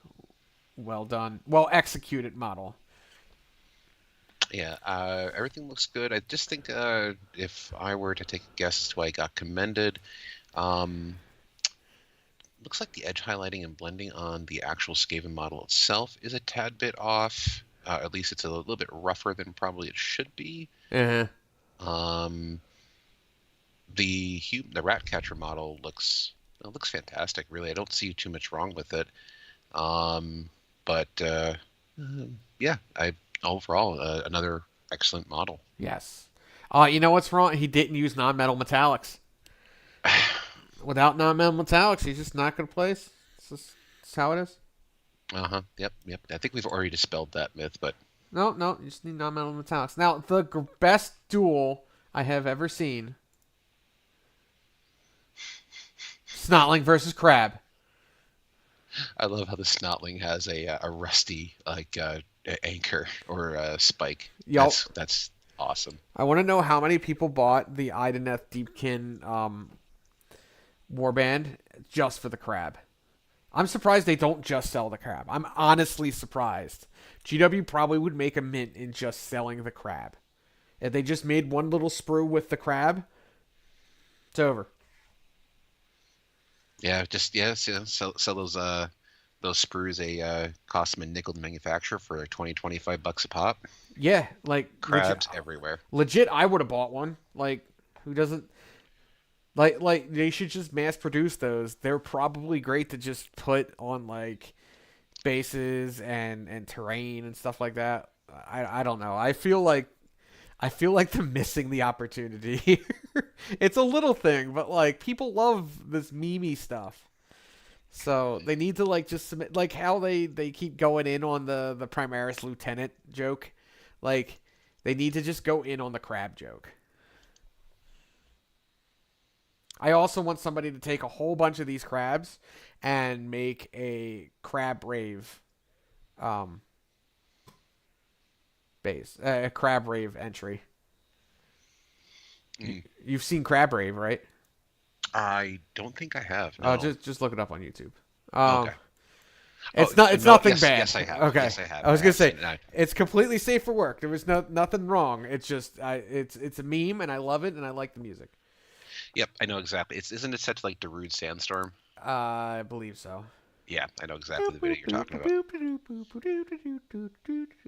well done, well executed model. Yeah, everything looks good. I just think if I were to take a guess as to why I got commended, um, looks like the edge highlighting and blending on the actual Skaven model itself is a tad bit off. At least it's a little bit rougher than probably it should be. Uh-huh. Um, the rat catcher model looks fantastic. Really, I don't see too much wrong with it. Um, but yeah, I overall another excellent model. Yes. You know what's wrong? He didn't use non-metal metallics. Without non-metal metallics, he's just not going to place. It's how it is. Uh-huh. Yep, yep. I think we've already dispelled that myth, but No, no, you just need non-metal metallics. Now, the best duel I have ever seen: Snotling versus Crab. I love how the Snotling has a rusty like anchor or spike. Yup. That's awesome. I want to know how many people bought the Ideneth Deepkin warband just for the crab. I'm surprised they don't just sell the crab. I'm honestly surprised. GW probably would make a mint in just selling the crab. If they just made one little sprue with the crab, it's over. Yeah, just yes, yeah, sell those sprues cost them a nickel to manufacture for 25 bucks a pop. Yeah, like Crabs everywhere. legit, I would have bought one. Like, who doesn't? Like they should just mass produce those. They're probably great to just put on like bases and terrain and stuff like that. I don't know. I feel like they're missing the opportunity here. It's a little thing, but like people love this meme stuff. So they need to like just submit like how they keep going in on the Primaris Lieutenant joke. Like they need to just go in on the crab joke. I also want somebody to take a whole bunch of these crabs and make a crab rave um base, a crab rave entry. Mm. You've seen crab rave, right? I don't think I have. Oh, No. just look it up on YouTube. Okay. It's Oh, not. It's no, nothing yes, bad. yes, I have. Okay. Yes, I have. I was I gonna have say seen it. it's completely safe for work. There was nothing wrong. It's just it's a meme and I love it and I like the music. Yep, I know exactly. Isn't it set to like Darude Sandstorm? I believe so. Yeah, I know exactly the video you're talking about.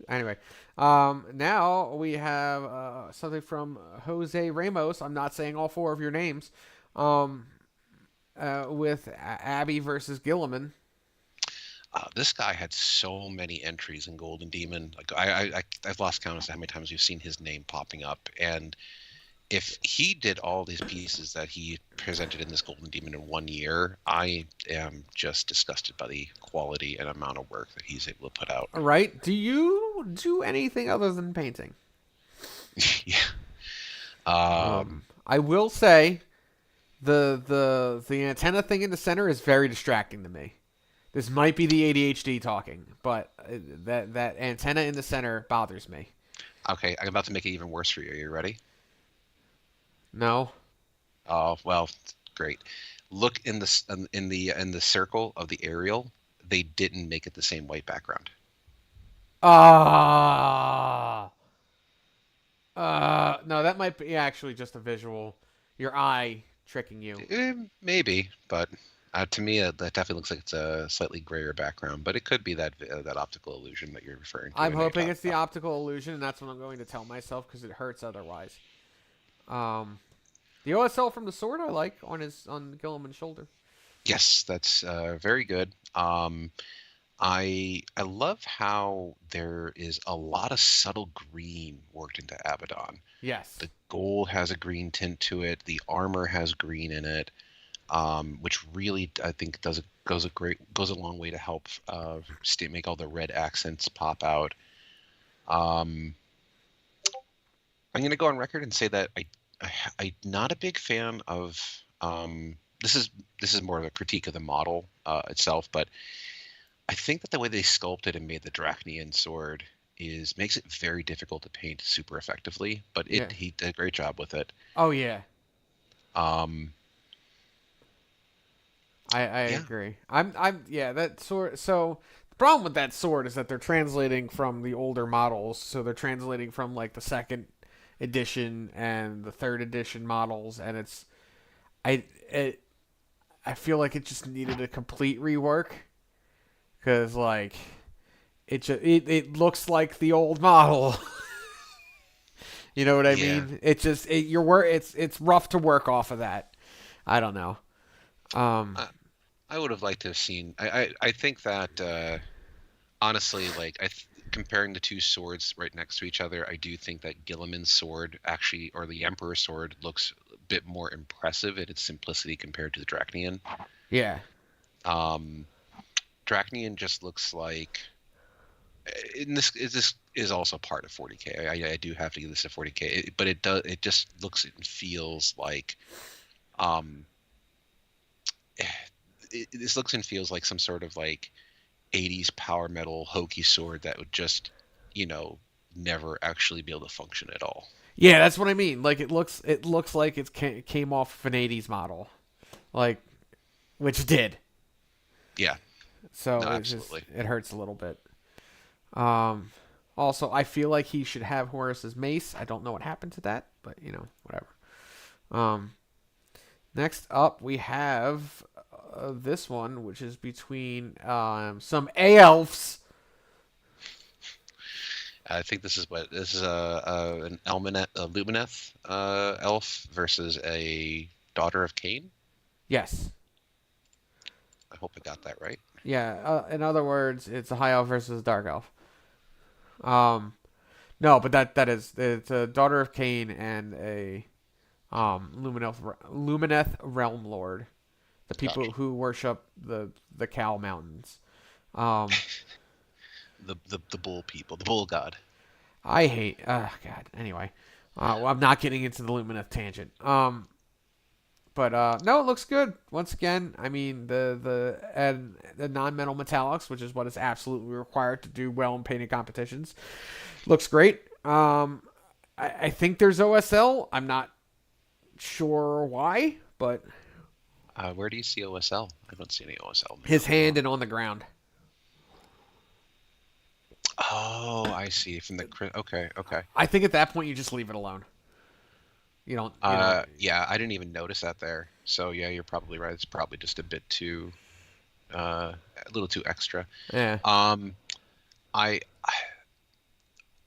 Anyway, now we have something from Jose Ramos. I'm not saying all four of your names. with Abby versus Gilliman. This guy had so many entries in Golden Demon. Like I've lost count as to how many times we've seen his name popping up. And if he did all these pieces that he presented in this Golden Demon in 1 year, I am just disgusted by the quality and amount of work that he's able to put out. All right. Do you do anything other than painting? Yeah. Um, I will say the antenna thing in the center is very distracting to me. This might be the ADHD talking, but that antenna in the center bothers me. okay, I'm about to make it even worse for you. Are you ready? No. Oh, well, great. Look in the circle of the aerial. They didn't make it the same white background. Ah. No, that might be actually just a visual. Your eye tricking you. Maybe, but to me, that definitely looks like it's a slightly grayer background. But it could be that optical illusion that you're referring to. I'm I know you're hoping talking it's the about. optical illusion, and that's what I'm going to tell myself because it hurts otherwise. Um, the OSL from the sword I like on Gilliman's shoulder. Yes, that's very good. I love how there is a lot of subtle green worked into Abaddon. Yes. The gold has a green tint to it. The armor has green in it, which really I think goes a long way to help make all the red accents pop out. Um, I'm going to go on record and say that I'm not a big fan of. This is more of a critique of the model itself, but I think that the way they sculpted and made the Dracnian sword makes it very difficult to paint super effectively. But Yeah. he did a great job with it. Oh yeah. Um, I yeah, agree. Yeah, that sword. So the problem with that sword is that they're translating from the older models. So they're translating from like the second edition and the third edition models, and I it, I feel like it just needed a complete rework because like it looks like the old model. You know what I yeah. mean? It just your work. It's rough to work off of that. I don't know. Um, I would have liked to have seen. I think that honestly, like comparing the two swords right next to each other, I do think that Gilliman's sword actually, or the Emperor's sword, looks a bit more impressive in its simplicity compared to the Dracnian. yeah. Um, Dracnian just looks like. This is also part of 40K. I do have to give this a 40K, but it just looks and feels like um this looks and feels like some sort of like 80s power metal hokey sword that would just, never actually be able to function at all. Yeah, that's what I mean. Like it looks like it came off of an '80s model, like which it did. Yeah, So no, it's just absolutely. it hurts a little bit. Um, Also, I feel like he should have Horus's mace. I don't know what happened to that, but whatever. Um, Next up we have this one, which is between some elves. I think this is an a Lumineth elf versus a daughter of Cain. Yes. I hope I got that right. Yeah. In other words, it's a high elf versus a dark elf. Um, no, but it's a daughter of Cain and a Lumineth realm lord, the people Gotcha. who worship the Cow Mountains. Um, The bull people, the bull god. I hate. God. Anyway, well, I'm not getting into the Lumineth tangent. But no, it looks good. Once again, I mean the non-metal metallics, which is what is absolutely required to do well in painting competitions, looks great. I think there's OSL. I'm not sure why, but Where do you see OSL? I don't see any OSL. Maybe his I'm hand wrong. and on the ground. Oh, I see. From the okay, okay. I think at that point you just leave it alone. You don't. Yeah, I didn't even notice that there. So yeah, you're probably right. It's probably just a bit too, a little too extra. Yeah. Um, I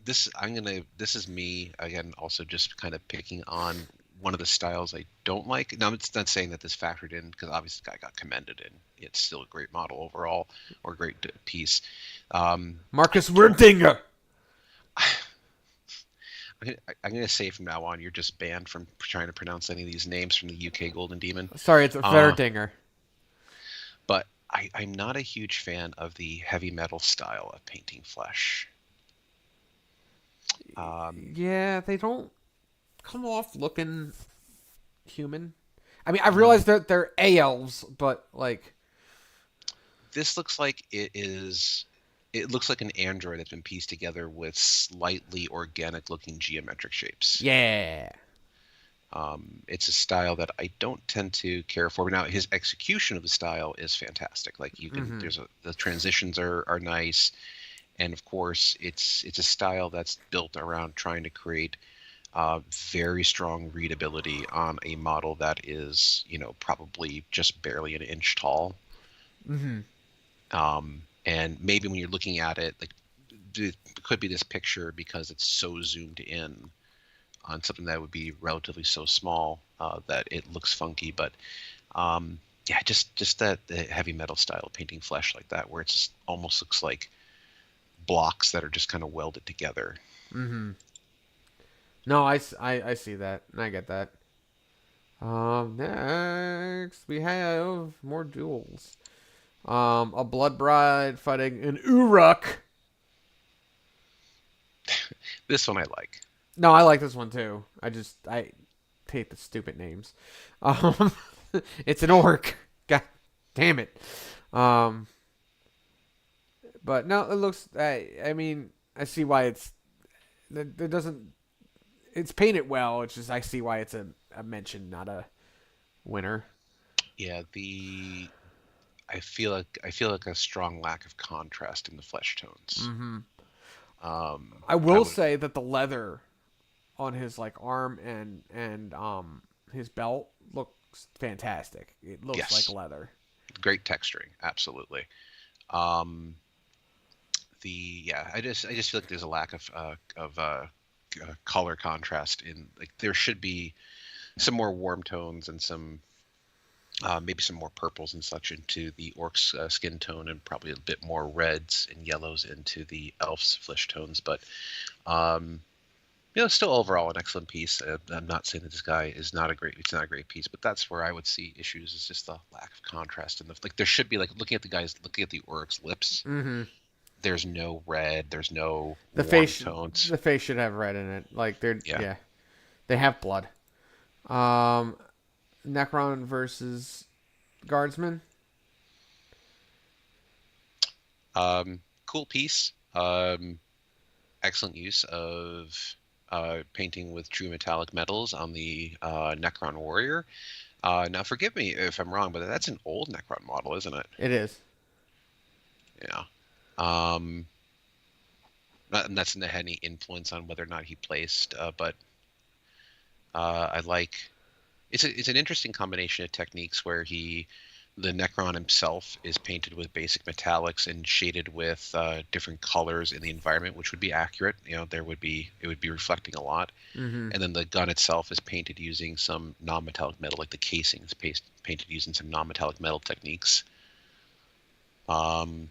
this I'm gonna this is me again. Also, just kind of picking on one of the styles I don't like. Now, it's not saying that this factored in because obviously the guy got commended and it's still a great model overall or a great piece. I Marcus don't. Werdinger. I'm gonna say from now on, you're just banned from trying to pronounce any of these names from the UK Golden Demon. Sorry, it's a Uh, Verdinger. but I'm not a huge fan of the heavy metal style of painting flesh. Yeah, they don't come off looking human. I mean, I mm, realize that they're elves, but like, this looks like it is. It looks like an android that's been pieced together with slightly organic looking geometric shapes. yeah. It's a style that I don't tend to care for. But now his execution of the style is fantastic. Like you can, Mm-hmm. the transitions are nice, and of course it's a style that's built around trying to create very strong readability on a model that is probably just barely an inch tall. Mm-hmm. And maybe when you're looking at it, like it could be this picture because it's so zoomed in on something that would be relatively so small that it looks funky. But yeah, just that the heavy metal style of painting flesh like that, where it just almost looks like blocks that are just kind of welded together. Mm-hmm. No, I see that, and I get that. Next we have more duels. A Blood Bride fighting an Uruk. This one I like. No, I like this one too. I hate the stupid names. Um, it's an orc. God damn it. Um, but no, it looks. I mean, I see why it doesn't. It's painted well. It's just I see why it's a mention, not a winner. Yeah, the I feel like a strong lack of contrast in the flesh tones. Mm-hmm. I I will would say that the leather on his like arm and his belt looks fantastic. It looks like yes, leather. great texturing, absolutely. Um, I just feel like there's a lack of color contrast in like there should be some more warm tones and some maybe some more purples and such into the orc's skin tone and probably a bit more reds and yellows into the elf's flesh tones. But um, still overall an excellent piece. I'm not saying that this guy is not a great. It's not a great piece, but that's where I would see issues is just the lack of contrast in the like. There should be like looking at the orc's lips. Mm-hmm. There's no red. There's no The warm face, tones. the face should have red in it. Like Yeah. they have blood. Um, Necron versus Guardsman. Cool piece. Excellent use of painting with true metallic metals on the Necron Warrior. Now, forgive me if I'm wrong, but that's an old Necron model, isn't it? It is. Yeah. Um, and that's not any influence on whether or not he placed, but I like. It's an interesting combination of techniques where the Necron himself is painted with basic metallics and shaded with different colors in the environment, which would be accurate. It would be reflecting a lot. Mm-hmm. And then the gun itself is painted using some non-metallic metal, like the casing is painted using some non-metallic metal techniques. Um,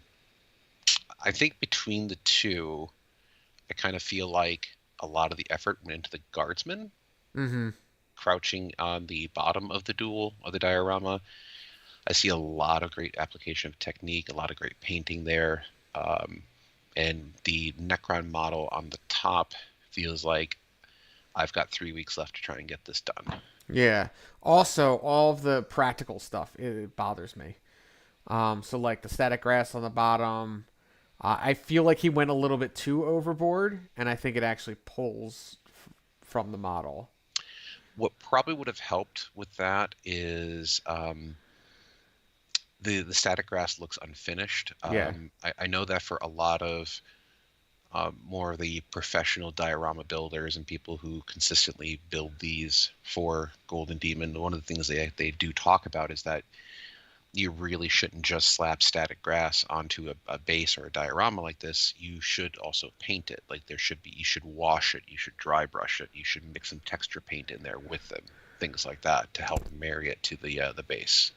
I think between the two, I kind of feel like a lot of the effort went into the guardsman Mm-hmm. crouching on the bottom of the duel of the diorama. I see a lot of great application of technique, a lot of great painting there. And the Necron model on the top feels like I've got 3 weeks left to try and get this done. Yeah. Also, all of the practical stuff it bothers me. So like the static grass on the bottom, I feel like he went a little bit too overboard, and I think it actually pulls from the model. What probably would have helped with that is the static grass looks unfinished. Yeah. I know that for a lot of more of the professional diorama builders and people who consistently build these for Golden Demon, one of the things they do talk about is that you really shouldn't just slap static grass onto a base or a diorama like this. You should also paint it. Like you should wash it, you should dry brush it, you should mix some texture paint in there with them, things like that to help marry it to the base.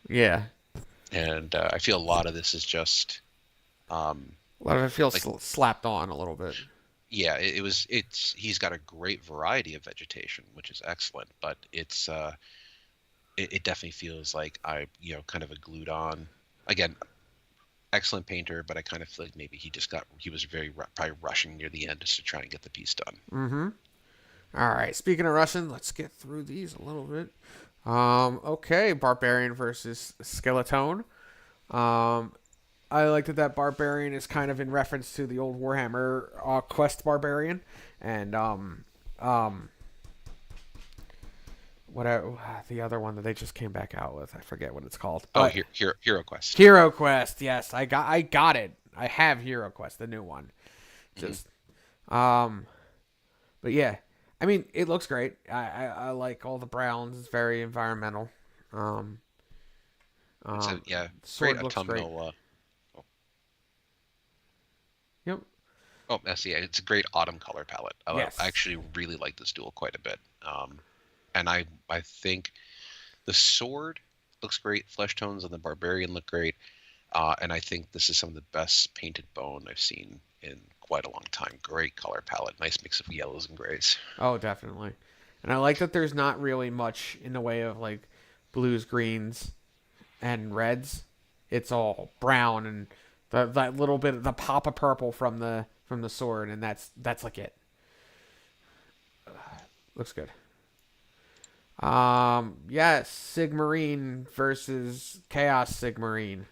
Yeah. And I feel a lot of this is just um, A lot of it feels like slapped on a little bit. yeah, it's he's got a great variety of vegetation, which is excellent, but it definitely feels like kind of a glued on. Again, excellent painter, but I kind of feel like maybe he was probably rushing near the end just to try and get the piece done. Mm-hmm. All right. Speaking of Russian, let's get through these a little bit. Okay, Barbarian versus Skeleton. Um, I like that Barbarian is kind of in reference to the old Warhammer Quest Barbarian, and um, the other one that they just came back out with. I forget what it's called. Oh, But here, Hero Quest. Hero Quest. Yes, I got it. I have Hero Quest, the new one. Hmm. Just um, but yeah, I mean it looks great. I like all the browns. It's very environmental. Um, It's a um, great Sword looks great. autumnal. Oh, Yep. oh, that's yeah, it's a great autumn color palette. I Yes. actually really like this duel quite a bit. And I think the sword looks great. Flesh tones on the barbarian look great. And I think this is some of the best painted bone I've seen in quite a long time. Great color palette, nice mix of yellows and grays. Oh, definitely. And I like that there's not really much in the way of like blues, greens, and reds. It's all brown and that little bit of the pop of purple from the sword, and that's like it. Looks good. Yes, Sigmarine versus Chaos Sigmarine.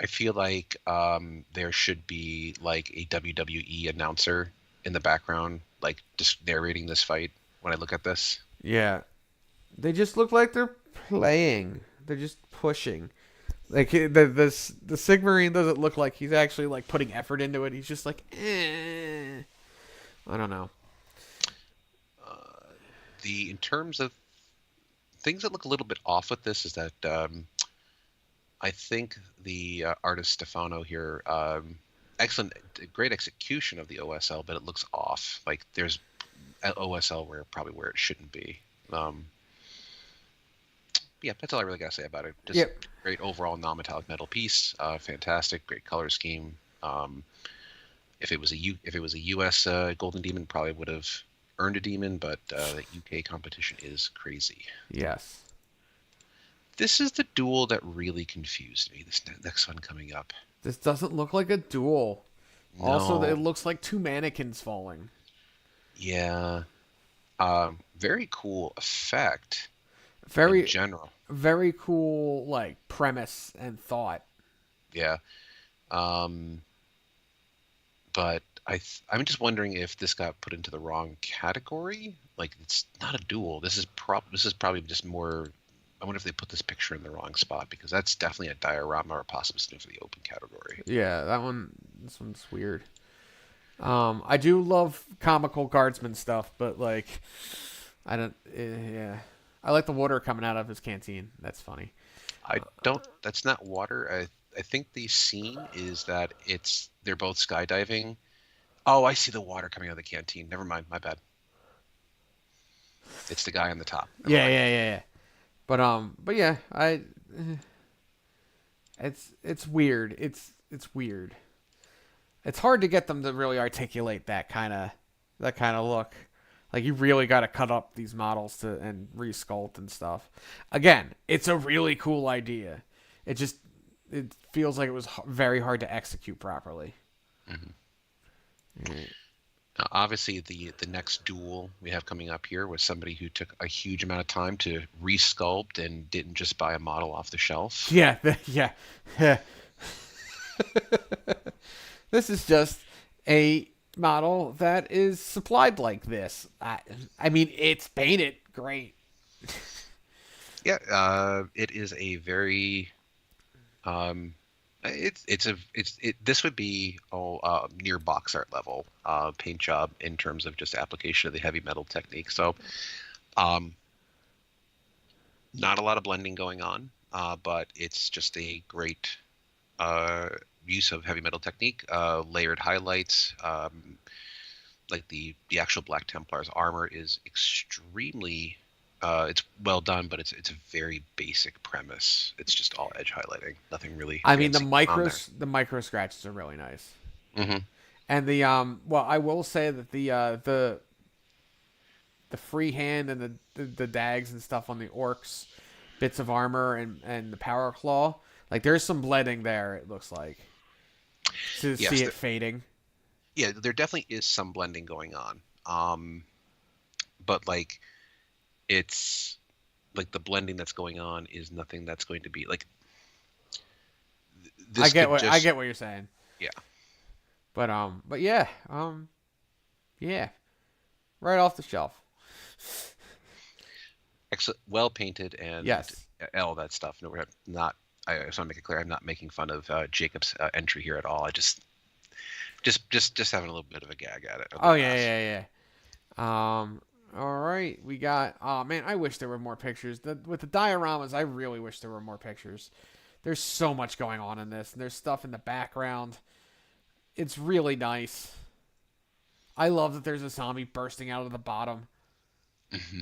I feel like there should be like a WWE announcer in the background, like just narrating this fight when I look at this. Yeah, they just look like they're playing. They're just pushing. Like the Sigmarine doesn't look like he's actually like putting effort into it. He's just like, I don't know. In terms of things that look a little bit off with this is that I think the artist Stefano here, excellent, great execution of the OSL, but it looks off. Like there's OSL probably where it shouldn't be. Yeah, that's all I really gotta say about it. Just Yep. great overall non-metallic metal piece. Fantastic, great color scheme. If it was a U.S. Golden Demon, probably would have earned a Demon, but the UK competition is crazy. Yes. This is the duel that really confused me. This next one coming up. This doesn't look like a duel. Also, it No, looks like two mannequins falling. yeah, very cool effect in Very, general. very cool, like premise and thought. Yeah, but I'm just wondering if this got put into the wrong category. Like it's not a duel. This is probably just more. I wonder if they put this picture in the wrong spot because that's definitely a diorama or possibly something for the open category. Yeah, that one. This one's weird. I do love comical guardsman stuff, but like, I don't. Yeah, I like the water coming out of his canteen. That's funny. I don't. That's not water. I think the scene is that they're both skydiving. Oh, I see the water coming out of the canteen. Never mind. My bad. It's the guy on the top. Never Yeah, mind. yeah, yeah, yeah. But yeah, it's weird. It's weird. It's hard to get them to really articulate that kind of look. Like you really got to cut up these models to and resculpt and stuff. Again, it's a really cool idea. It feels like it was very hard to execute properly. Hmm. Mm. Now, obviously, the next duel we have coming up here was somebody who took a huge amount of time to resculpt and didn't just buy a model off the shelf. Yeah, yeah. This is just a model that is supplied like this. I mean, it's painted great. Yeah, it is a very this would be near box art level paint job in terms of just application of the heavy metal technique. So um, Not a lot of blending going on, but it's just a great uh, use of heavy metal technique. Layered highlights, like the actual Black Templar's armor is extremely. It's well done, but it's a very basic premise. It's just all edge highlighting, nothing really I mean, fancy on there. the micro scratches are really nice. Hmm. And the well, I will say that the free hand and the dags and stuff on the orcs bits of armor and the power claw, like there's some blending there, it looks like, to see Yes, it fading. yeah, there definitely is some blending going on. But like it's like the blending that's going on is nothing that's going to be like this could I just get what you're saying. yeah. But yeah, yeah, right off the shelf. Excellent, well painted and Yes. all that stuff. No, we're not. I just want to make it clear. I'm not making fun of Jacob's entry here at all. I just having a little bit of a gag at it, a Oh little yeah, laugh. yeah, yeah. All right, we got. Oh man, I wish there were more pictures. With the dioramas, I really wish there were more pictures. There's so much going on in this, and there's stuff in the background. It's really nice. I love that there's a zombie bursting out of the bottom. Mhm.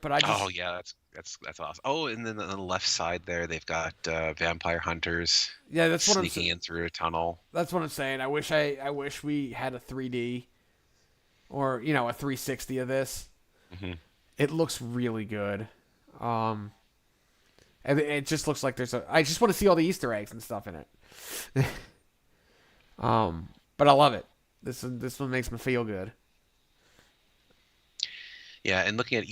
But I Oh just, yeah, that's awesome. Oh, and then on the left side there, they've got vampire hunters yeah, sneaking in through a tunnel. that's what I'm saying. I wish we had a 3D or a 360 of this. Hmm. It looks really good. Um, and it just looks like there's a. I just want to see all the Easter eggs and stuff in it. But I love it. This one makes me feel good. Yeah, and looking at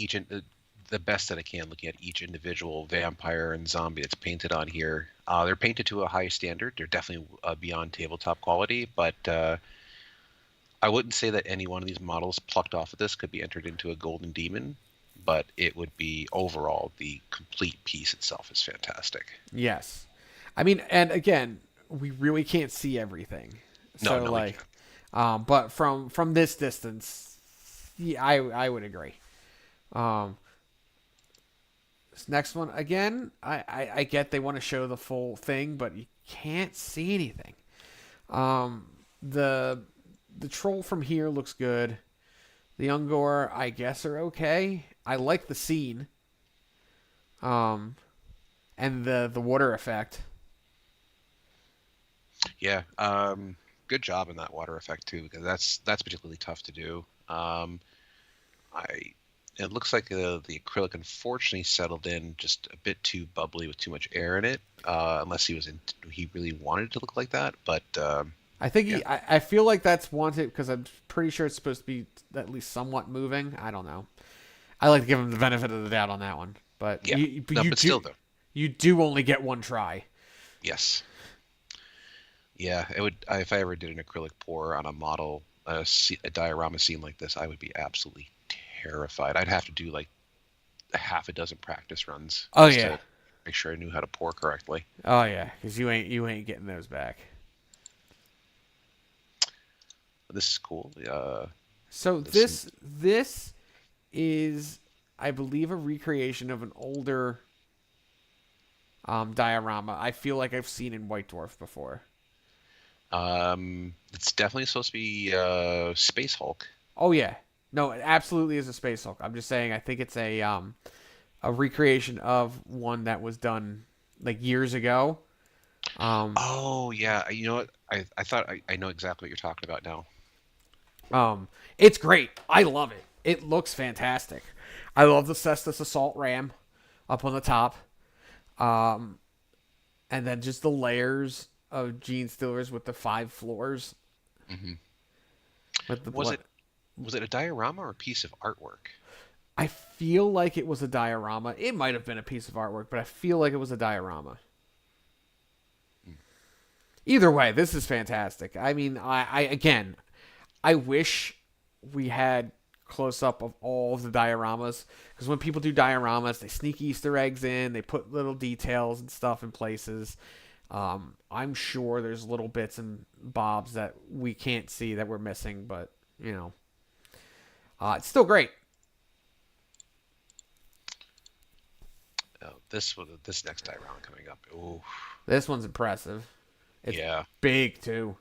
the best that I can, looking at each individual vampire and zombie that's painted on here. They're painted to a high standard. They're definitely beyond tabletop quality, but I wouldn't say that any one of these models plucked off of this could be entered into a golden demon, but it would be overall the complete piece itself is fantastic. Yes, I mean, and again, we really can't see everything. No, So no, we like, can't. but from this distance, yeah, I would agree. Um, this next one again, I get they want to show the full thing, but you can't see anything. Um, the the troll from here looks good. The Ungor, I guess, are okay. I like the scene. Um, and the water effect. Yeah, good job in that water effect too, because that's particularly tough to do. I It looks like the acrylic unfortunately settled in just a bit too bubbly with too much air in it. Unless he really wanted it to look like that. But I think yeah, I feel like that's wanted because I'm pretty sure it's supposed to be at least somewhat moving. I don't know. I like to give him the benefit of the doubt on that one, but yeah, no, but still though, you do only get one try. yes, yeah. It would if I ever did an acrylic pour on a model, a diorama scene like this, I would be absolutely terrified. I'd have to do like a half a dozen practice runs Oh just yeah, to make sure I knew how to pour correctly. oh yeah, because you ain't getting those back. This is cool. So This this is, I believe, a recreation of an older diorama. I feel like I've seen in White Dwarf before. it's definitely supposed to be Space Hulk. Oh yeah, no, it absolutely is a Space Hulk. I'm just saying, I think it's a recreation of one that was done like years ago. Um, Oh yeah, you know what? I thought I know exactly what you're talking about now. it's great. I love it. It looks fantastic. I love the Cestus Assault Ram up on the top. Um, and then just the layers of Gene Stealers with the 5 floors Hmm. with the Was blood. was it a diorama or a piece of artwork? I feel like it was a diorama. It might have been a piece of artwork, but I feel like it was a diorama. Either way, this is fantastic. I mean, I again, I wish we had close up of all of the dioramas, because when people do dioramas, they sneak Easter eggs in, they put little details and stuff in places. I'm sure there's little bits and bobs that we can't see that we're missing, but it's still great. Oh, this next diorama coming up. Oh, This one's impressive. It's yeah. big too.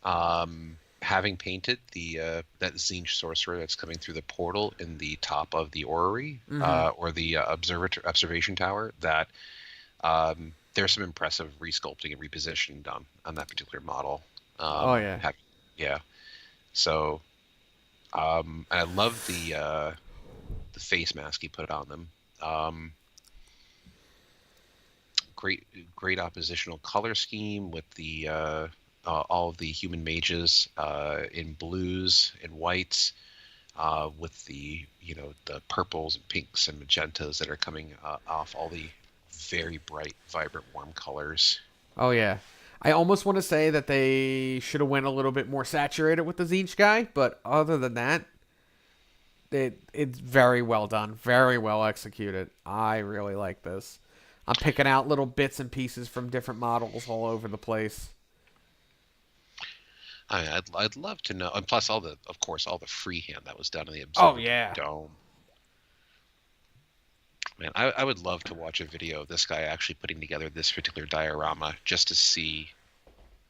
Having painted the that Zinj sorcerer that's coming through the portal in the top of the orrery, Mm-hmm. or the observation tower, that there's some impressive resculpting and repositioning done on that particular model. Oh yeah. Yeah. So, and I love the face mask he put on them. Um, great, great oppositional color scheme with the all of the human mages in blues and whites, with the the purples and pinks and magentas that are coming off all the very bright, vibrant, warm colors. Oh yeah. I almost want to say that they should have went a little bit more saturated with the Zinch guy, but other than that, it's very well done, very well executed. I really like this. I'm picking out little bits and pieces from different models all over the place. I'd love to know, and plus of course, all the freehand that was done in the Oh observatory yeah. dome. Man, I would love to watch a video of this guy actually putting together this particular diorama just to see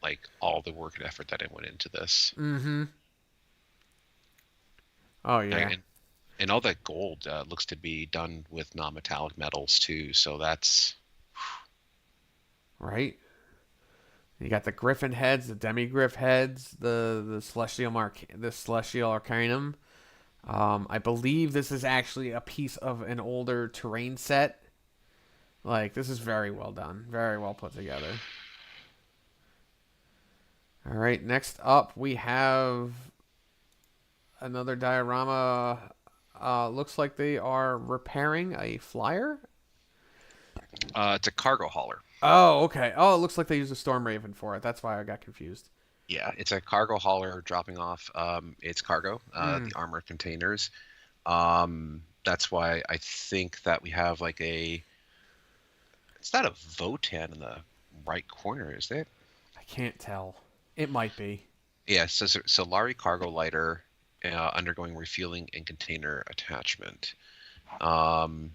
like all the work and effort that it went into this. Mm-hmm. Oh And, yeah. and and all that gold looks to be done with non-metallic metals too. So that's Right. You got the Griffin heads, the Demigriff heads, the Celestial Arcanum. I believe this is actually a piece of an older terrain set. Like, this is very well done, very well put together. All right, next up we have another diorama. Looks like they are repairing a flyer. it's a cargo hauler. Oh, okay. Oh, it looks like they used a Storm Raven for it. That's why I got confused. Yeah, it's a cargo hauler dropping off its cargo, Mm, the armor containers. That's why I think that we have like a. It's not a Votan in the right corner, is it? I can't tell. It might be. Yeah, so Solari cargo lighter, undergoing refueling and container attachment. Um,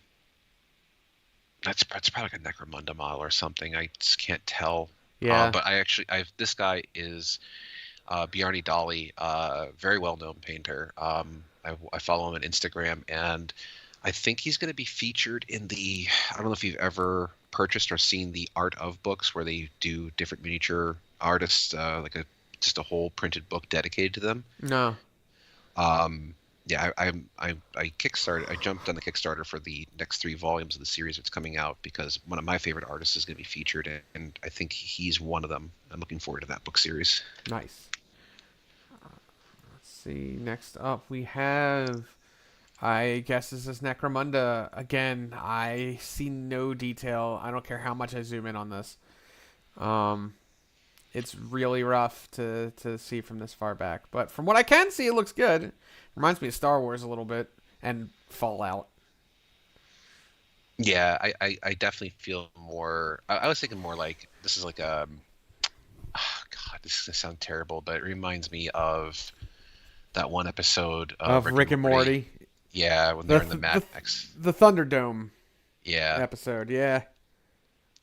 that's probably like a Necromunda model or something. I just can't tell. Yeah. But I this guy is Bjarni Dali, very well known painter. I follow him on Instagram, and I think he's going to be featured in the. I don't know if you've ever purchased or seen the Art of books where they do different miniature artists, like just a whole printed book dedicated to them. No. Yeah, I kickstarted. I jumped on the Kickstarter for the next 3 volumes of the series that's coming out because one of my favorite artists is going to be featured, and I think he's one of them. I'm looking forward to that book series. Nice. Let's see. Next up, we have. I guess this is Necromunda. Again, I see no detail. I don't care how much I zoom in on this. Um, it's really rough to see from this far back. But from what I can see, it looks good. Reminds me of Star Wars a little bit and Fallout. Yeah, I definitely feel more. I was thinking more like this is like oh God, this is gonna sound terrible, but it reminds me of that one episode of Of Rick Rick and and Morty. Morty. Yeah, when The they're in the th- Mad the Max. the Thunderdome Yeah, episode. Yeah.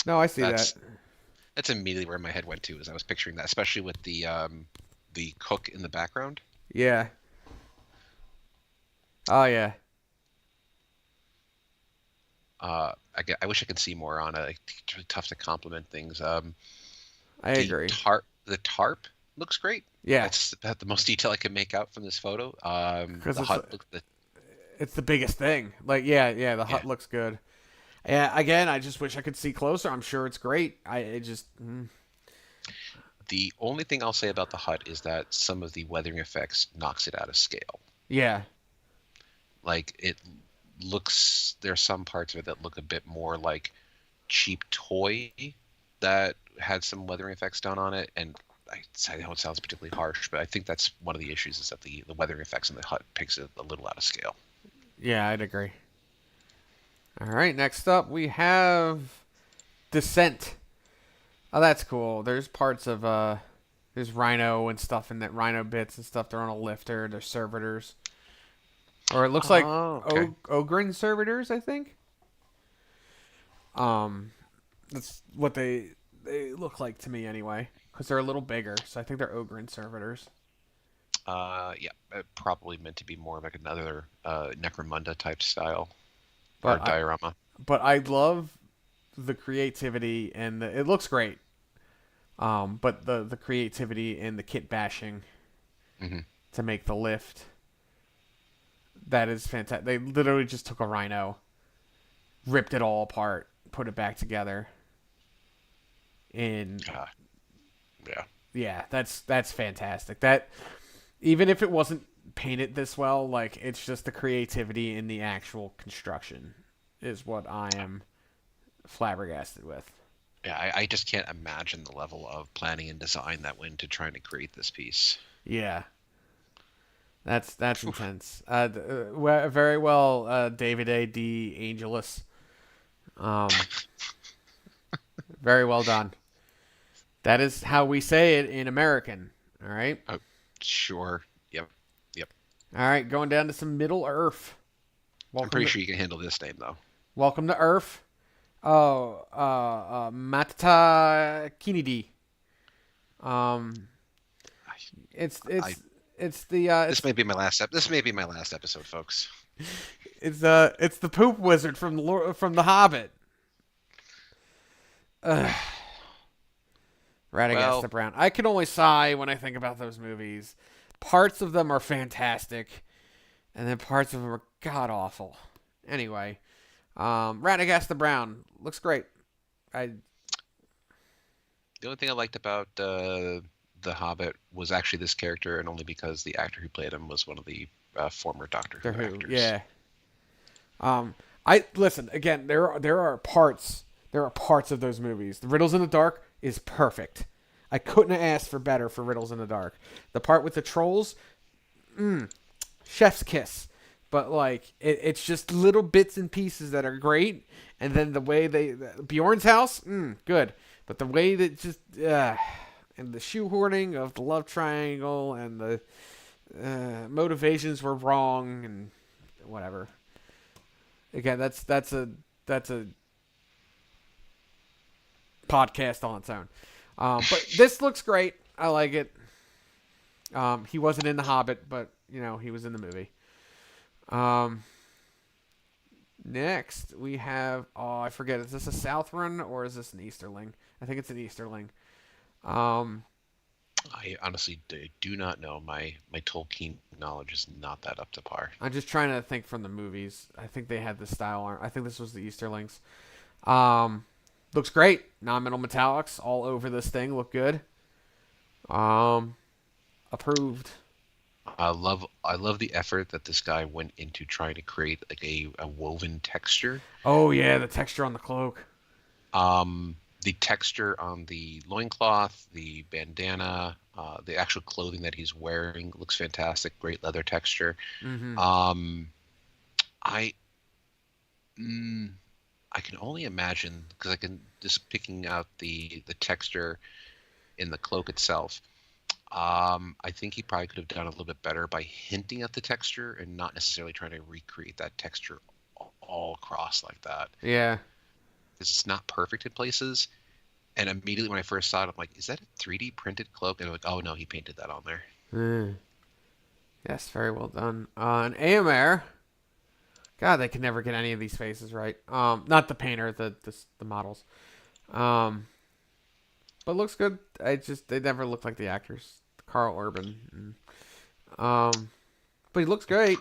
No, I see that. that's that's immediately where my head went to as I was picturing that, especially with the cook in the background. Yeah. Oh yeah. I wish I could see more on it. It's really tough to compliment things. I agree. The tarp looks great. Yeah. That's about the most detail I can make out from this photo. Because The hut look the it's the biggest thing. Like yeah, the yeah. hut looks good. Yeah, again, I just wish I could see closer. I'm sure it's great. I it just The only thing I'll say about the hut is that some of the weathering effects knocks it out of scale. yeah. Like it looks, there's some parts of it that look a bit more like cheap toy that had some weathering effects done on it, and I know it sounds particularly harsh, but I think that's one of the issues is that the weathering effects in the hut picks it a little out of scale. Yeah, I'd agree. All right, next up we have Descent. Oh, that's cool. There's parts of there's Rhino and stuff in that Rhino bits and stuff. They're on a lifter. They're servitors. or it looks like Oh, okay. Ogren servitors, I think. Um, that's what they look like to me anyway, because they're a little bigger. So I think they're Ogren servitors. Yeah, probably meant to be more like another Necromunda type style or But I diorama. but I love the creativity and it looks great. But the creativity and the kit bashing Hmm. to make the lift, that is fantastic. They literally just took a rhino, ripped it all apart, put it back together, and Uh, yeah. yeah, that's fantastic. That even if it wasn't painted this well, like it's just the creativity in the actual construction is what I am flabbergasted with. Yeah, I just can't imagine the level of planning and design that went into trying to create this piece. Yeah, that's Phew. intense. Very well, David A. D. Angelus. Um, very well done. That is how we say it in American. All right. Oh, sure. Yep. Yep. All right. Going down to some Middle Earth. I'm pretty Welcome to sure you can handle this name though. welcome to Earth. Oh, Matata Kennedy. Um, it's I it's it's the this may be my last this may be my last episode, folks. it's the poop wizard from from the Hobbit. Ugh. Radagast the Well, Brown. I can only sigh when I think about those movies. Parts of them are fantastic, and then parts of them are god awful. Anyway, Radagast the Brown looks great. I the only thing I liked about the Hobbit was actually this character, and only because the actor who played him was one of the former Doctor the Who Who, actors. yeah. I listen again. There are parts of those movies. The Riddles in the Dark is perfect. I couldn't have asked for better for Riddles in the Dark. The part with the trolls, chef's kiss. But like it's just little bits and pieces that are great, and then the way Bjorn's house, good. But the way that just and the shoehorning of the love triangle and the motivations were wrong and whatever. Again, that's a podcast on its own. But this looks great. I like it. He wasn't in The Hobbit, but he was in the movie. Um, Next we have I forget, is this a Southron or is this an Easterling? I think it's an Easterling. Um, I honestly do not know. My Tolkien knowledge is not that up to par. I'm just trying to think from the movies. I think they had this style. I think this was the Easterlings. Um, Looks great. Non-metal metallics all over this thing. Look good. Um, Approved. I love the effort that this guy went into trying to create like a woven texture. Oh yeah, the texture on the cloak. The texture on the loincloth, the bandana, the actual clothing that he's wearing looks fantastic. Great leather texture. Mm-hmm. Um, I mm, I can only imagine because I can just picking out the texture in the cloak itself. I think he probably could have done a little bit better by hinting at the texture and not necessarily trying to recreate that texture all across like that. Yeah. Because it's not perfect in places. And immediately when I first saw it, I'm like, is that a 3D printed cloak? And I'm like, oh no, he painted that on there. Mm. Yes, very well done. On AMR, God, they can never get any of these faces right. Not the painter, the models. Um, but looks good. They never look like the actors. Carl Urban. But he looks great.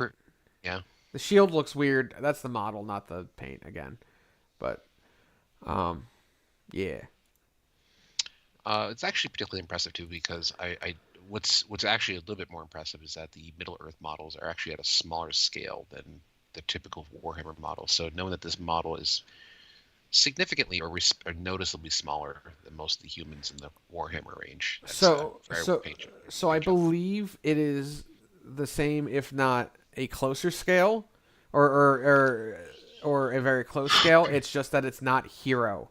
Yeah. The shield looks weird. That's the model, not the paint again. But yeah. It's actually particularly impressive too because what's actually a little bit more impressive is that the Middle Earth models are actually at a smaller scale than the typical Warhammer model. So knowing that this model is significantly or noticeably smaller than most of the humans in the Warhammer range. That's, So very so paint job. so I Paint job. believe it is the same, if not a closer scale, or a very close scale. It's just that it's not hero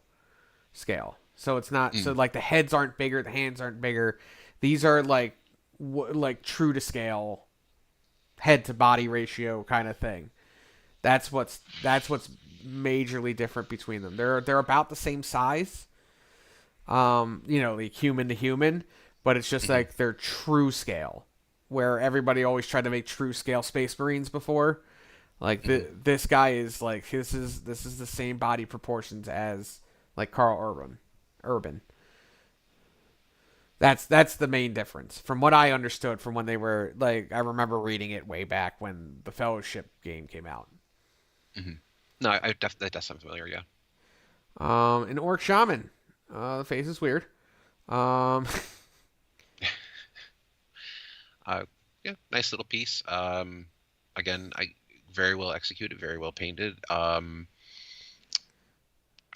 scale. So it's not so Mm. like the heads aren't bigger, the hands aren't bigger. These are like true to scale head to body ratio kind of thing. That's what's majorly different between them. They're about the same size, like human to human, but it's just Mhm. like they're true scale, where everybody always tried to make true scale Space Marines before. Like Mhm. this guy is like this is the same body proportions as like Carl Urban. That's the main difference from what I understood from when they were like I remember reading it way back when the Fellowship game came out. Mhm. No, that does sound familiar. Yeah. An Orc Shaman. The face is weird. Um, Uh, yeah, nice little piece. Again, I very well executed, very well painted.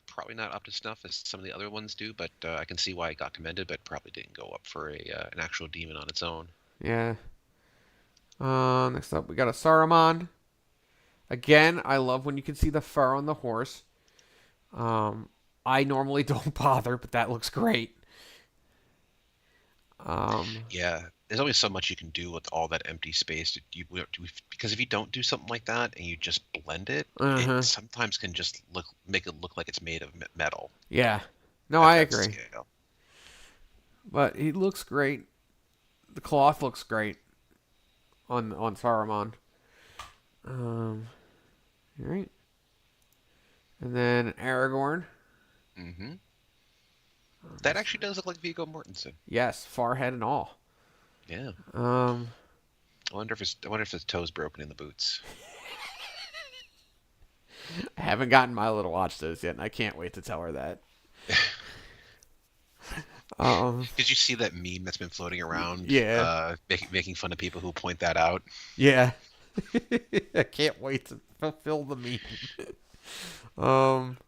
Probably not up to snuff as some of the other ones do, but I can see why it got commended, but probably didn't go up for a an actual demon on its own. yeah. Next up we got a Saruman. Again, I love when you can see the fur on the horse. Um, I normally don't bother, but that looks great. Um, Yeah, there's only so much you can do with all that empty space. Because if you don't do something like that and you just blend it, it uh-huh. sometimes can just make it look like it's made of metal Yeah. No, at I that agree. scale. But he looks great. The cloth looks great on Saruman. Um, all right. And then Aragorn. Hmm. That actually does look like Viggo Mortensen. Yes, forehead and all. Yeah. Um, I wonder if his toe's broken in the boots. I haven't gotten Milo to watch those yet, and I can't wait to tell her that. Um, Did you see that meme that's been floating around, yeah, making fun of people who point that out? yeah. I can't wait to fulfill the meme. Um,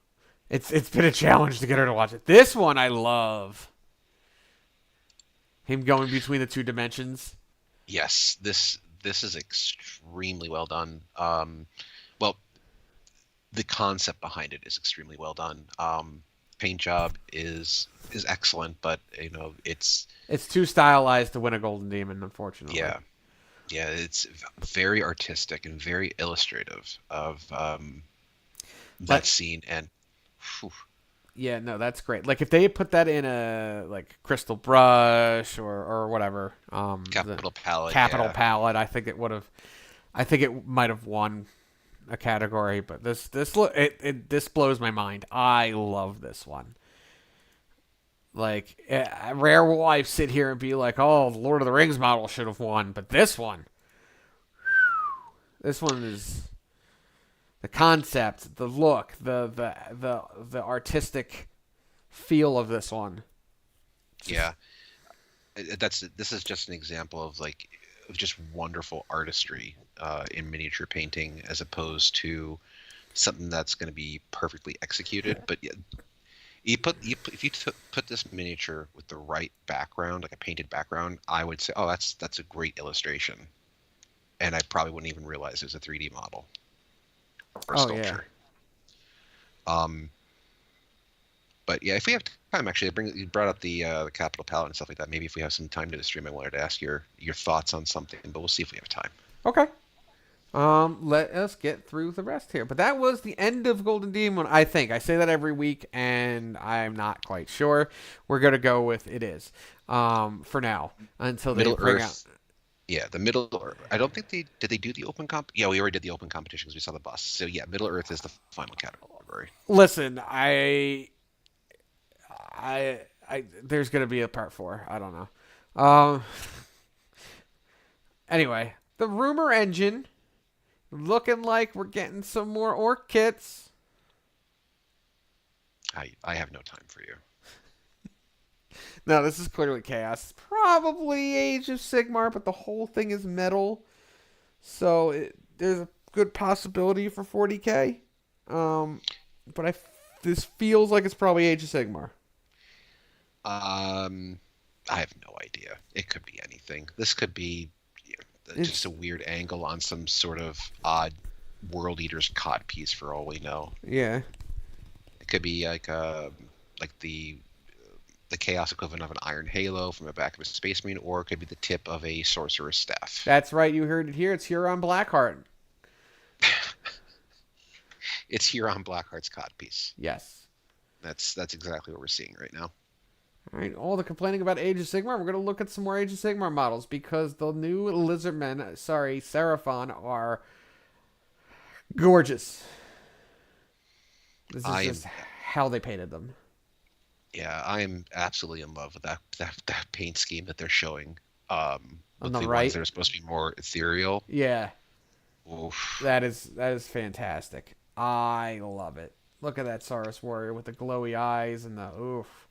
it's been a challenge to get her to watch it. This one I love. Him going between the two dimensions. Yes, this is extremely well done. Well, the concept behind it is extremely well done. Paint job is excellent, but It's too stylized to win a golden demon, unfortunately. yeah, yeah, it's very artistic and very illustrative of that Like, scene. And whew, yeah, no, that's great. Like if they put that in a like crystal brush or whatever, the capital palette, capital yeah, palette, I think it would have. I think it might have won a category, but this blows my mind. I love this one. Like, rare will I sit here and be like, "Oh, the Lord of the Rings model should have won," but this one is the concept, the look, the artistic feel of this one. Just yeah. This is just an example of of just wonderful artistry in miniature painting, as opposed to something that's going to be perfectly executed. But yeah, if you put this miniature with the right background, like a painted background, I would say, oh, that's a great illustration, and I probably wouldn't even realize it was a 3D model or oh yeah. sculpture. Um, but yeah, if we have time, actually, you brought up the capital palette and stuff like that. Maybe if we have some time to the stream, I wanted to ask your thoughts on something, but we'll see if we have time. Okay. Let us get through the rest here. But that was the end of Golden Demon, I think. I say that every week, and I'm not quite sure. We're gonna go with it is. For now, until they Middle bring out. Earth, yeah, the Middle Earth. I don't think they do the open comp. Yeah, we already did the open competition because we saw the bus. So yeah, Middle Earth is the final category. Listen, there's gonna be a part four. I don't know. Um. Anyway, the rumor engine looking like we're getting some more orc kits. I have no time for you. No, this is clearly chaos. It's probably Age of Sigmar, but the whole thing is metal, so there's a good possibility for 40k. But this feels like it's probably Age of Sigmar. Um, I have no idea. It could be anything. This could be just It's a weird angle on some sort of odd World Eater's cod piece, for all we know. yeah, It could be like the the chaos equivalent of an iron halo from the back of a space marine, or it could be the tip of a sorcerer's staff. That's right. You heard it here. It's Huron Blackheart. It's Huron Blackheart's codpiece. Yes. That's exactly what we're seeing right now. All right. All the complaining about Age of Sigmar. We're going to look at some more Age of Sigmar models because the new Lizardmen, sorry, Seraphon, are gorgeous. This is I am, just how they painted them. yeah, I am absolutely in love with that paint scheme that they're showing. On With the the right. ones that are supposed to be more ethereal. Yeah. Oof. That is fantastic. I love it. Look at that Saurus warrior with the glowy eyes and the oof.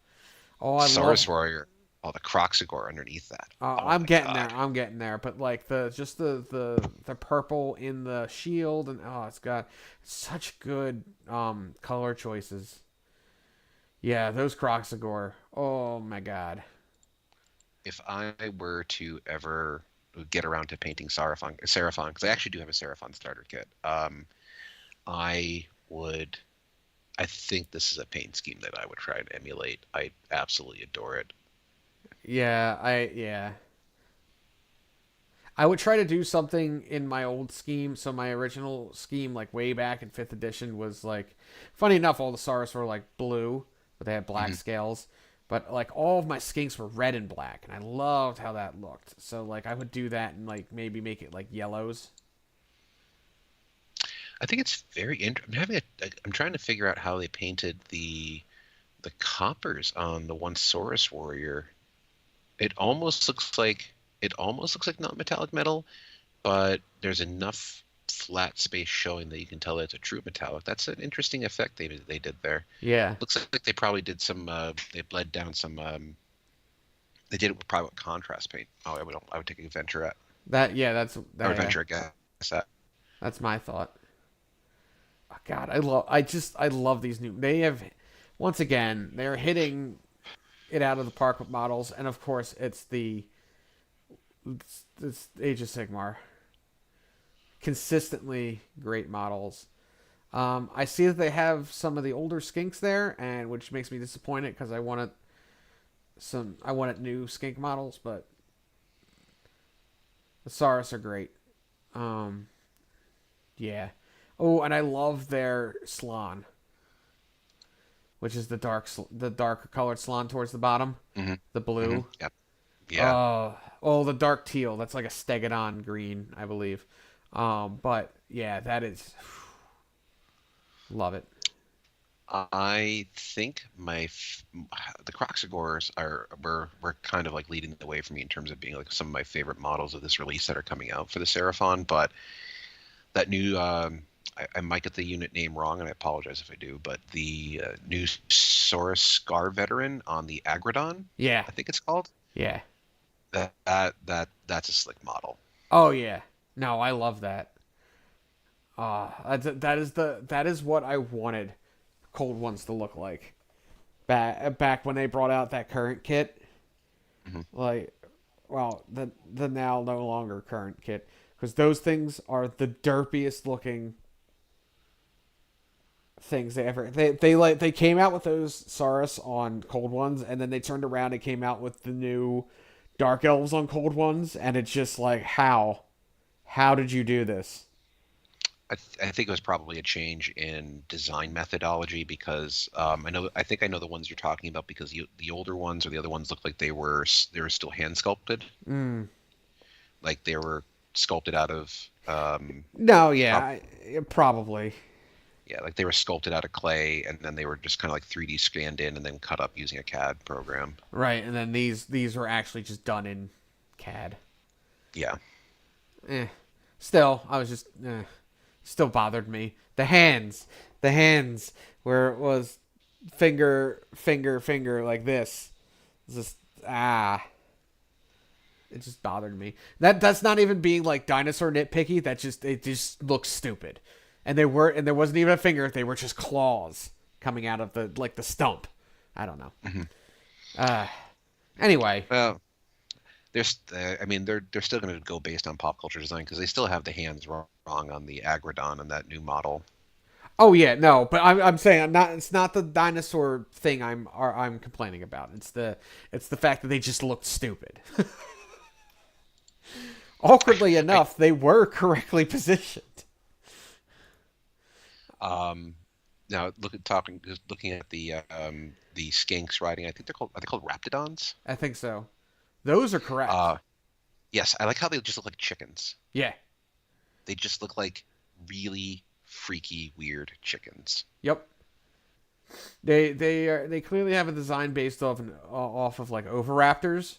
Oh, I love. Saurus Warrior. Oh, the Croxagore underneath that. Oh I'm my getting there. god. I'm getting there. But like the purple in the shield and it's got such good color choices. Yeah, those Croxagore. Oh my god. If I were to ever get around to painting Seraphon, because I actually do have a Seraphon starter kit, I would. I think this is a paint scheme that I would try and emulate. I absolutely adore it. Yeah. I would try to do something in my old scheme. So my original scheme, like way back in fifth edition, was like, funny enough, all the Saurus were like blue, but they had black Mhm. scales. But like all of my skinks were red and black, and I loved how that looked. So like I would do that and like maybe make it like yellows. I think it's very interesting. I'm trying to figure out how they painted the coppers on the one Saurus warrior. It almost looks like non-metallic metal, but there's enough flat space showing that you can tell that it's a true metallic. That's an interesting effect they did there. Yeah, Looks like they probably did some. They bled down some. They did it with probably contrast paint. Oh, I would take a venture at that yeah, that's or that. Yeah, venture a guess at. that's my thought. Oh, God, I love these new. They have once again they're hitting it out of the park with models, and of course it's Age of Sigmar. Consistently great models. I see that they have some of the older skinks there, and which makes me disappointed because I wanted new skink models, but the Saurus are great. Um, yeah. Oh, and I love their Slan, which is the dark colored Slan towards the bottom, Hmm. the Hmm. blue. Yep. Yeah. The dark teal. That's like a Stegodon green, I believe. But yeah, that is love it. I think the Croxagores were kind of like leading the way for me in terms of being like some of my favorite models of this release that are coming out for the Seraphon. But that new I might get the unit name wrong, and I apologize if I do. But the new Saurus Scar Veteran on the Agrodon, Yeah, I think it's called. yeah. That's a slick model. Oh yeah. No, I love that. That is what I wanted Cold Ones to look like. Back when they brought out that current kit, Hmm. like, well, the now no longer current kit, because those things are the derpiest looking things they ever they came out with those Saurus on Cold Ones, and then they turned around and came out with the new Dark Elves on Cold Ones, and it's just like how did you do this? I think it was probably a change in design methodology because I think I know the ones you're talking about because the older ones or the other ones looked like they were still hand sculpted, Mm. like they were sculpted out of No, yeah, prob- probably. yeah, like they were sculpted out of clay and then they were just kind of like 3D scanned in and then cut up using a CAD program. Right, and then these were actually just done in CAD. Yeah. Eh. Still, I was just still bothered me. The hands where it was finger like this. It's just it just bothered me. That's not even being like dinosaur nitpicky. It just looks stupid. And there wasn't even a finger. They were just claws coming out of the stump. I don't know. Hmm. Uh anyway, Well, I mean, they're still going to go based on pop culture design because they still have the hands wrong on the Agrodon and that new model. Oh yeah, no, but I'm saying I'm not. It's not the dinosaur thing I'm complaining about. It's the fact that they just looked stupid. Awkwardly I enough, they were correctly positioned. um now just looking at the skinks riding. I think they're called, are they called raptidons? I think so. Those are correct. Uh, yes, I like how they just look like chickens. Yeah. They just look like really freaky, weird chickens. Yep. They clearly have a design based off of like Oviraptors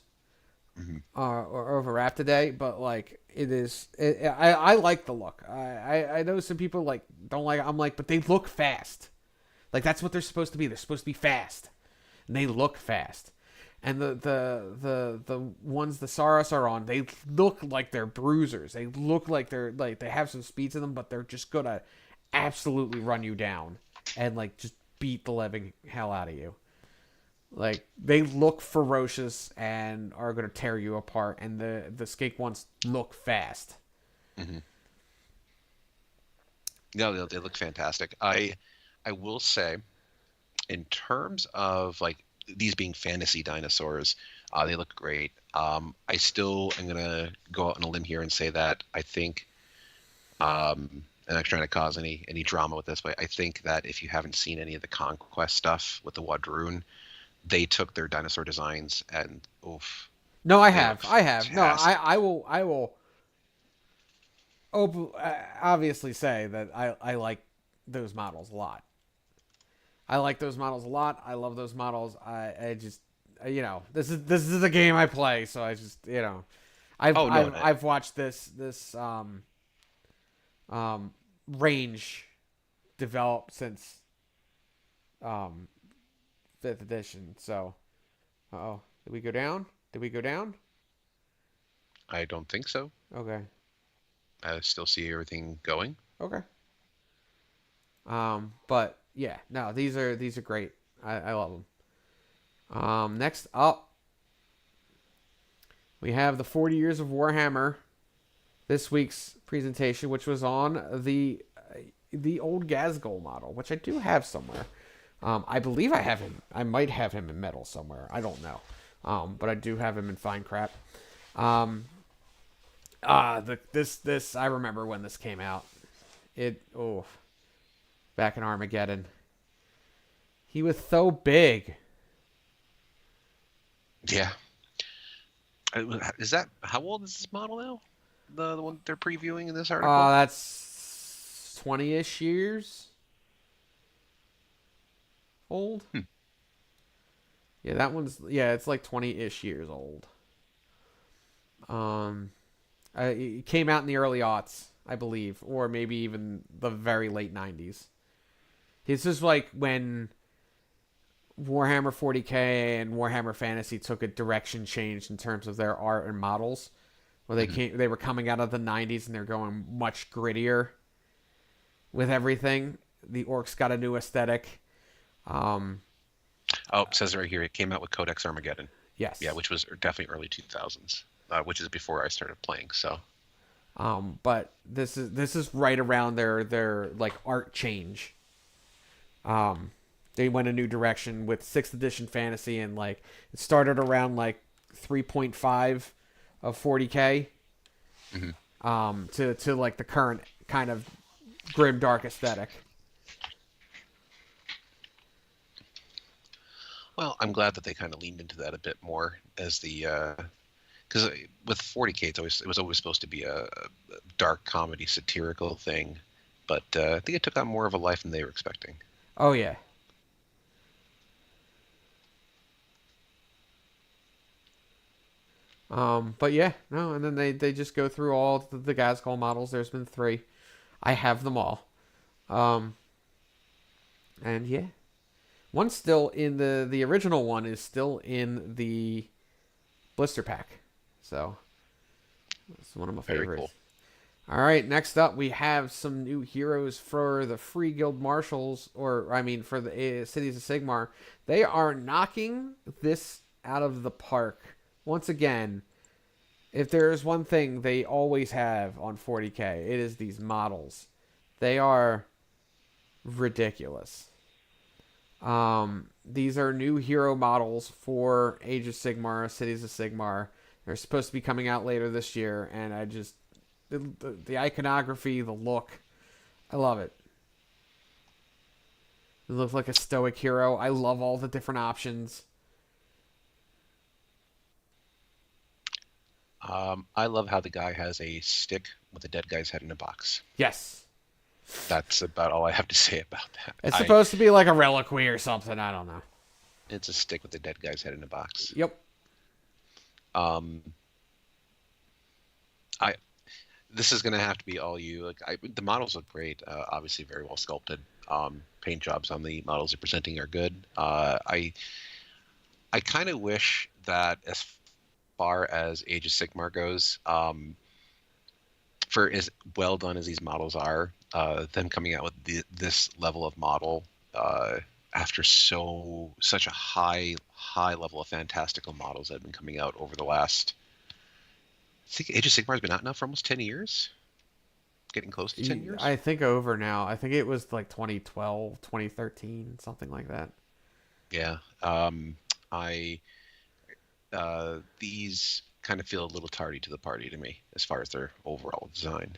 Hmm. or Oviraptidae, but like I like the look. I know some people like don't like. I'm like, but they look fast. Like that's what they're supposed to be. They're supposed to be fast, and they look fast. And the ones the Saurus are on, they look like they're bruisers. They look like they have some speed to them, but they're just gonna absolutely run you down and like just beat the living hell out of you. Like they look ferocious and are gonna tear you apart. And the skate ones look fast. Hmm. No, they look fantastic. I will say, in terms of like these being fantasy dinosaurs, they look great. I still am gonna go out on a limb here and say that I think, and I'm trying to cause any drama with this, but I think that if you haven't seen any of the Conquest stuff with the Wadroon, they took their dinosaur designs and oof, No, I they have. look I have. No, fantastic. I will obviously say that I like those models a lot. I like those models a lot. I love those models. I just this is a game I play, so I just Oh no, I've watched this um range develop since um fifth edition. So, oh, did we go down? Did we go down? I don't think so. Okay, I still see everything going. okay. But yeah, no, these are great. I love them. Next up, we have the 40 Years of Warhammer. This week's presentation, which was on the old Gazgul model, which I do have somewhere. I believe I have him. I might have him in metal somewhere. I don't know. But I do have him in fine crap. Um, this I remember when this came out. Back in Armageddon. He was so big. Yeah. Is that how old is this model now? The one they're previewing in this article? That's 20-ish years old. Hmm. Yeah, that one's it's like 20-ish years old. Um, it came out in the early aughts, I believe, or maybe even the very late 90s. This is like when Warhammer 40K and Warhammer Fantasy took a direction change in terms of their art and models. Where Hmm. they were coming out of the 90s and they're going much grittier with everything. The orcs got a new aesthetic. Um, Oh, it says right here it came out with Codex Armageddon. Yeah, yes. which was definitely early 2000s, which is before I started playing. So, But this is right around their like art change. Um, they went a new direction with 6th edition fantasy and like it started around like 3.5 of 40K mhm. to like the current kind of grim dark aesthetic. Well, I'm glad that they kind of leaned into that a bit more as the because with 40K it was always supposed to be a dark comedy satirical thing, but I think it took on more of a life than they were expecting. Oh yeah. But yeah, no, and then they just go through all the Gazgul models. There's been 3. I have them all. Um, and yeah, one's still in the original one is still in the blister pack. So it's one of my Very favorites. cool. All right, next up we have some new heroes for the Free Guild Marshals, or I mean for the Cities of Sigmar. They are knocking this out of the park once again. If there is one thing they always have on 40K, it is these models. They are ridiculous. These are new hero models for Age of Sigmar, Cities of Sigmar. They're supposed to be coming out later this year, and I just the iconography, the look, I love it. It looks like a stoic hero. I love all the different options. I love how the guy has a stick with a dead guy's head in a box. Yes. That's about all I have to say about that. It's supposed to be like a reliquary or something. I don't know. It's a stick with a dead guy's head in a box. Yep. Um, I this is gonna have to be all you. The models look great. Obviously, very well sculpted. Paint jobs on the models they're presenting are good. I kind of wish that as far as Age of Sigmar goes, for as well done as these models are, them coming out with this level of model after such a high level of fantastical models that have been coming out over the last. I think Age of Sigmar has been out now for almost 10 years. Getting close to 10 years? I think over now. I think it was like 2012, 2013, something like that. Yeah. These kind of feel a little tardy to the party to me as far as their overall design.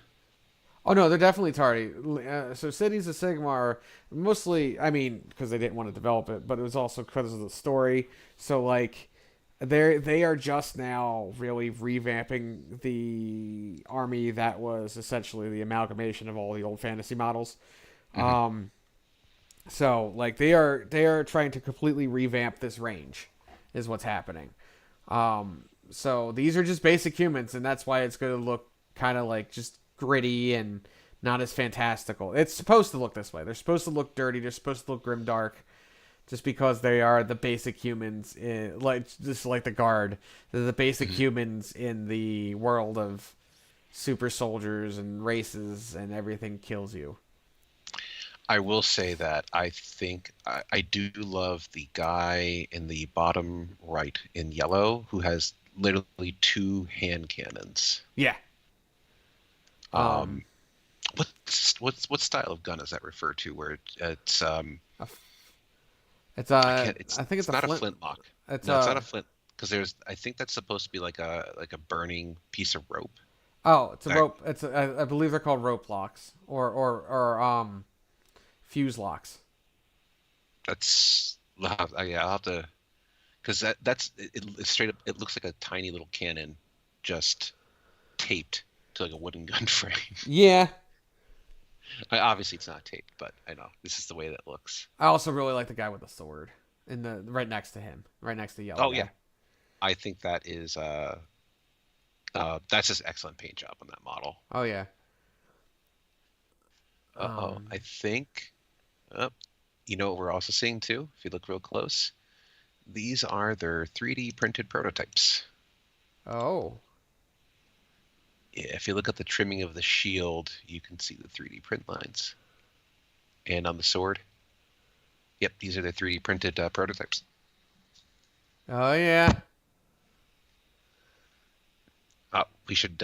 Oh no, they're definitely tardy. So Cities of Sigmar, mostly, I mean, because they didn't want to develop it, but it was also because of the story. So like, they are just now really revamping the army that was essentially the amalgamation of all the old fantasy models. Mm-hmm. So like they are trying to completely revamp this range, is what's happening. So these are just basic humans, and that's why it's going to look kind of like just gritty and not as fantastical. It's supposed to look this way. They're supposed to look dirty. They're supposed to look grimdark, just because they are the basic humans, just like the guard. They're the basic humans in the world of super soldiers and races, and everything kills you. I will say that I think I do love the guy in the bottom right in yellow who has literally two hand cannons. Yeah. What style of gun is that referred to? Where it's It's I think it's not a a flintlock. It's No, it's not a flint because I think that's supposed to be like a burning piece of rope. Oh, it's a rope. I believe they're called rope locks or fuse locks. That's yeah. I'll have to because it's straight up. It looks like a tiny little cannon, just taped to like a wooden gun frame. Yeah. Obviously, it's not taped, but I know this is the way that looks. I also really like the guy with the sword in the right next to him, right next to yellow. Oh yeah, I think that is that's just excellent paint job on that model. Oh yeah. I think. You know what we're also seeing too? If you look real close, these are their 3D printed prototypes. Oh. Yeah, if you look at the trimming of the shield, you can see the 3D print lines. And on the sword, yep, these are the 3D printed prototypes. Oh yeah. We should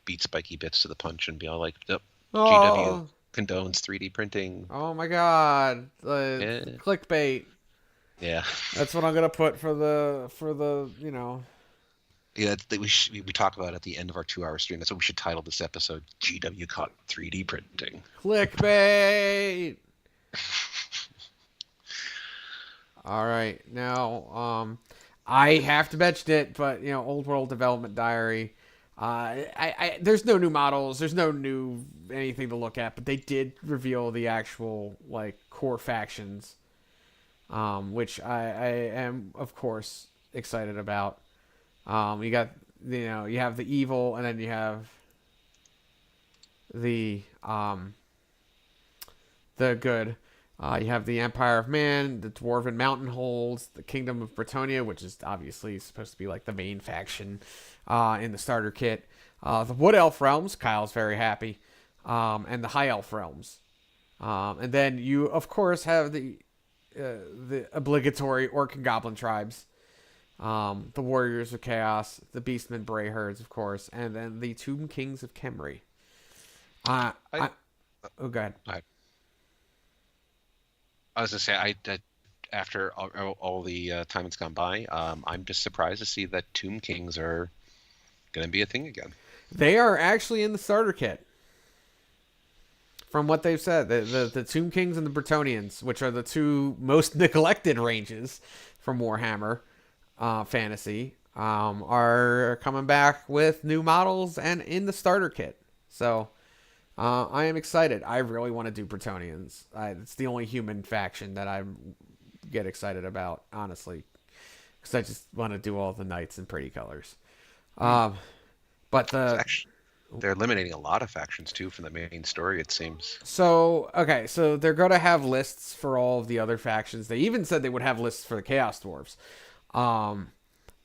beat Spiky Bits to the punch and be all like, oh, Oh. GW condones 3D printing. Oh my god. Yeah. Clickbait. Yeah. That's what I'm gonna put for the Yeah, we talk about at the end of our 2-hour stream. That's what we should title this episode. GW caught 3D printing. Clickbait. All right, now I have to mention it, but Old World Development Diary. There's no new models, there's no new anything to look at, but they did reveal the actual like core factions, which I am of course excited about. You got you have the evil, and then you have the good. You have the Empire of Man, the Dwarven Mountain Holds, the Kingdom of Bretonia, which is obviously supposed to be like the main faction in the starter kit. The Wood Elf Realms, Kyle's very happy, and the High Elf Realms. And then you, of course, have the obligatory Orc and Goblin tribes. The Warriors of Chaos, the Beastmen Bray Herds, of course, and then the Tomb Kings of Khemri. Oh, go ahead. I was gonna say, after all the time it's gone by, I'm just surprised to see that Tomb Kings are gonna be a thing again. They are actually in the starter kit. From what they've said, the Tomb Kings and the Bretonians, which are the two most neglected ranges from Warhammer Fantasy, are coming back with new models and in the starter kit. So I am excited. I really want to do Bretonians. It's the only human faction that I get excited about, honestly, because I just want to do all the knights in pretty colors. Hmm. Um, but So the actually, they're eliminating a lot of factions too from the main story. It seems. So, okay, so they're going to have lists for all of the other factions. They even said they would have lists for the Chaos Dwarves. Um,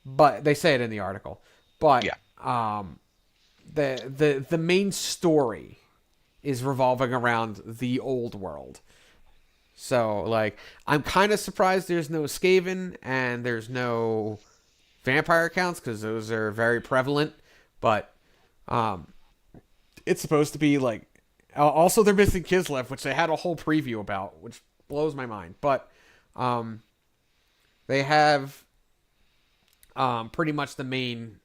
but they say it in the article. But Yeah. the main story is revolving around the old world. So, like, I'm kind of surprised there's no Skaven and there's no vampire counts because those are very prevalent. But um, it's supposed to be like. Also, they're missing Kislev, which they had a whole preview about, which blows my mind. But um, they have pretty much the main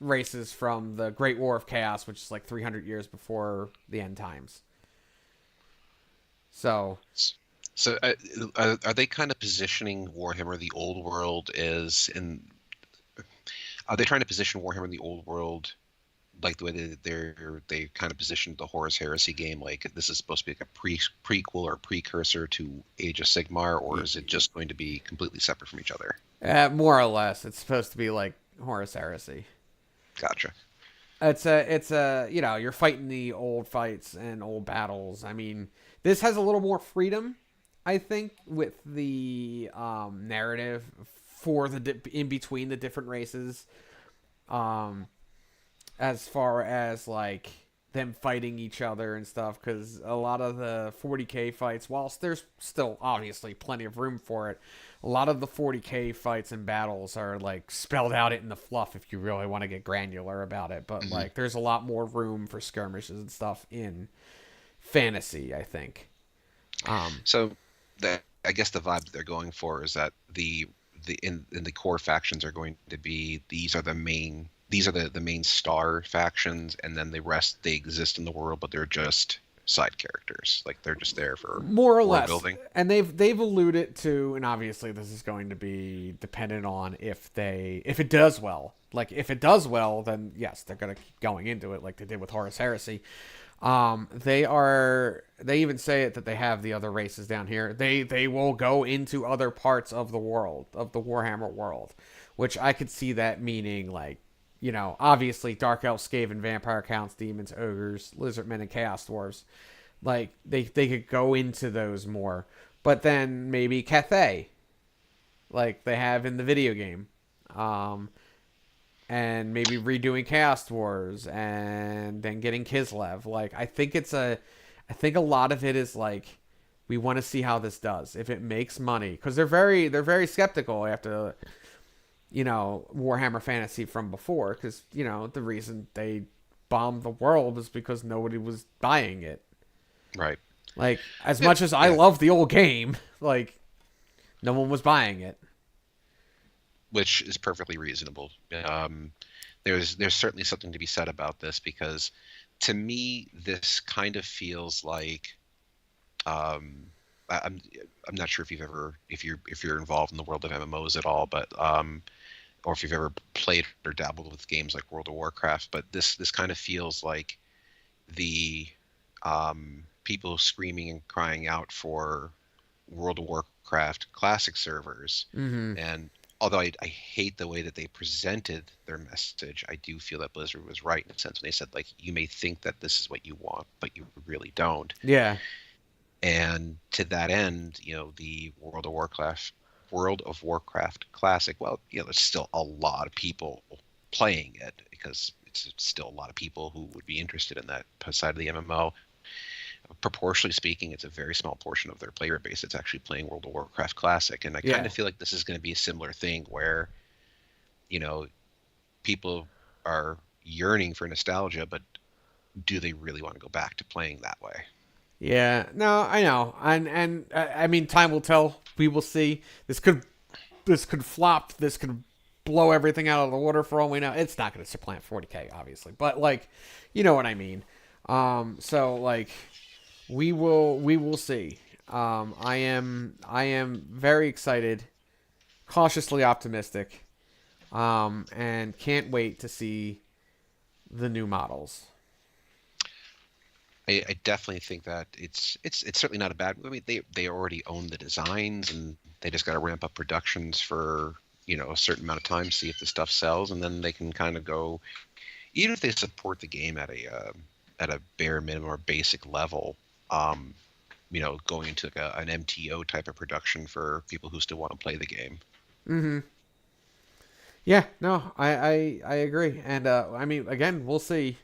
races from the Great War of Chaos, which is like 300 years before the end times. So, So, are they kind of positioning Warhammer the Old World as in? Are they trying to position Warhammer the Old World like the way they kind of positioned the Horus Heresy game? Like this is supposed to be like a prequel or precursor to Age of Sigmar, or is it just going to be completely separate from each other? more or less, it's supposed to be like Horus Heresy. Gotcha. It's a you're fighting the old fights and old battles. I mean, this has a little more freedom, I think, with the narrative for the in between the different races. Um, as far as like them fighting each other and stuff, because a lot of the 40k fights, whilst there's still obviously plenty of room for it, a lot of the 40k fights and battles are like spelled out in the fluff if you really want to get granular about it. But Hmm. like, there's a lot more room for skirmishes and stuff in fantasy, I think. Um, So, I guess the vibe that they're going for is that in the core factions are going to be these are the main star factions, and then the rest they exist in the world, but they're just side characters. Like they're just there for more or world less, building. and they've alluded to, and obviously this is going to be dependent on if it does well. Like if it does well, then yes, they're gonna keep going into it like they did with Horus Heresy. They even say it that they have the other races down here. They will go into other parts of the world, of the Warhammer world, which I could see that meaning like, obviously Dark Elf, Skaven, Vampire Counts, Demons, Ogres, Lizardmen, and Chaos Dwarves. Like they could go into those more, but then maybe Cathay, like they have in the video game. Um, and maybe redoing Chaos Wars and then getting Kislev. Like I think a lot of it is like we want to see how this does if it makes money because they're very skeptical after Warhammer Fantasy from before because the reason they bombed the world was because nobody was buying it. Right. Like as Yeah. much as I Yeah. love the old game, like no one was buying it. Which is perfectly reasonable. There's certainly something to be said about this because to me this kind of feels like um, I'm not sure if you've ever if you're involved in the world of MMOs at all, but or if you've ever played or dabbled with games like World of Warcraft, but this kind of feels like the people screaming and crying out for World of Warcraft classic servers. Mm-hmm. And although I hate the way that they presented their message, I do feel that Blizzard was right in a sense when they said, like, you may think that this is what you want, but you really don't. Yeah. And to that end, the World of Warcraft Classic, well, there's still a lot of people playing it because it's still a lot of people who would be interested in that side of the MMO. Proportionally speaking, it's a very small portion of their player base that's actually playing World of Warcraft Classic. And I kind Yeah. of feel like this is going to be a similar thing where, you know, people are yearning for nostalgia, but do they really want to go back to playing that way? Yeah, no, I know, and I mean, time will tell. We will see. This could flop. This could blow everything out of the water for all we know. It's not going to supplant 40K, obviously, but like, you know what I mean. So like, we will see. I am very excited, cautiously optimistic, and can't wait to see the new models. I definitely think that it's certainly not a bad. I mean, they already own the designs, and they just got to ramp up productions for a certain amount of time, see if the stuff sells, and then they can kind of go. Even if they support the game at a bare minimum or basic level, um, going into like an MTO type of production for people who still want to play the game. Mm-hmm. Yeah, no, I agree, and I mean, again, we'll see.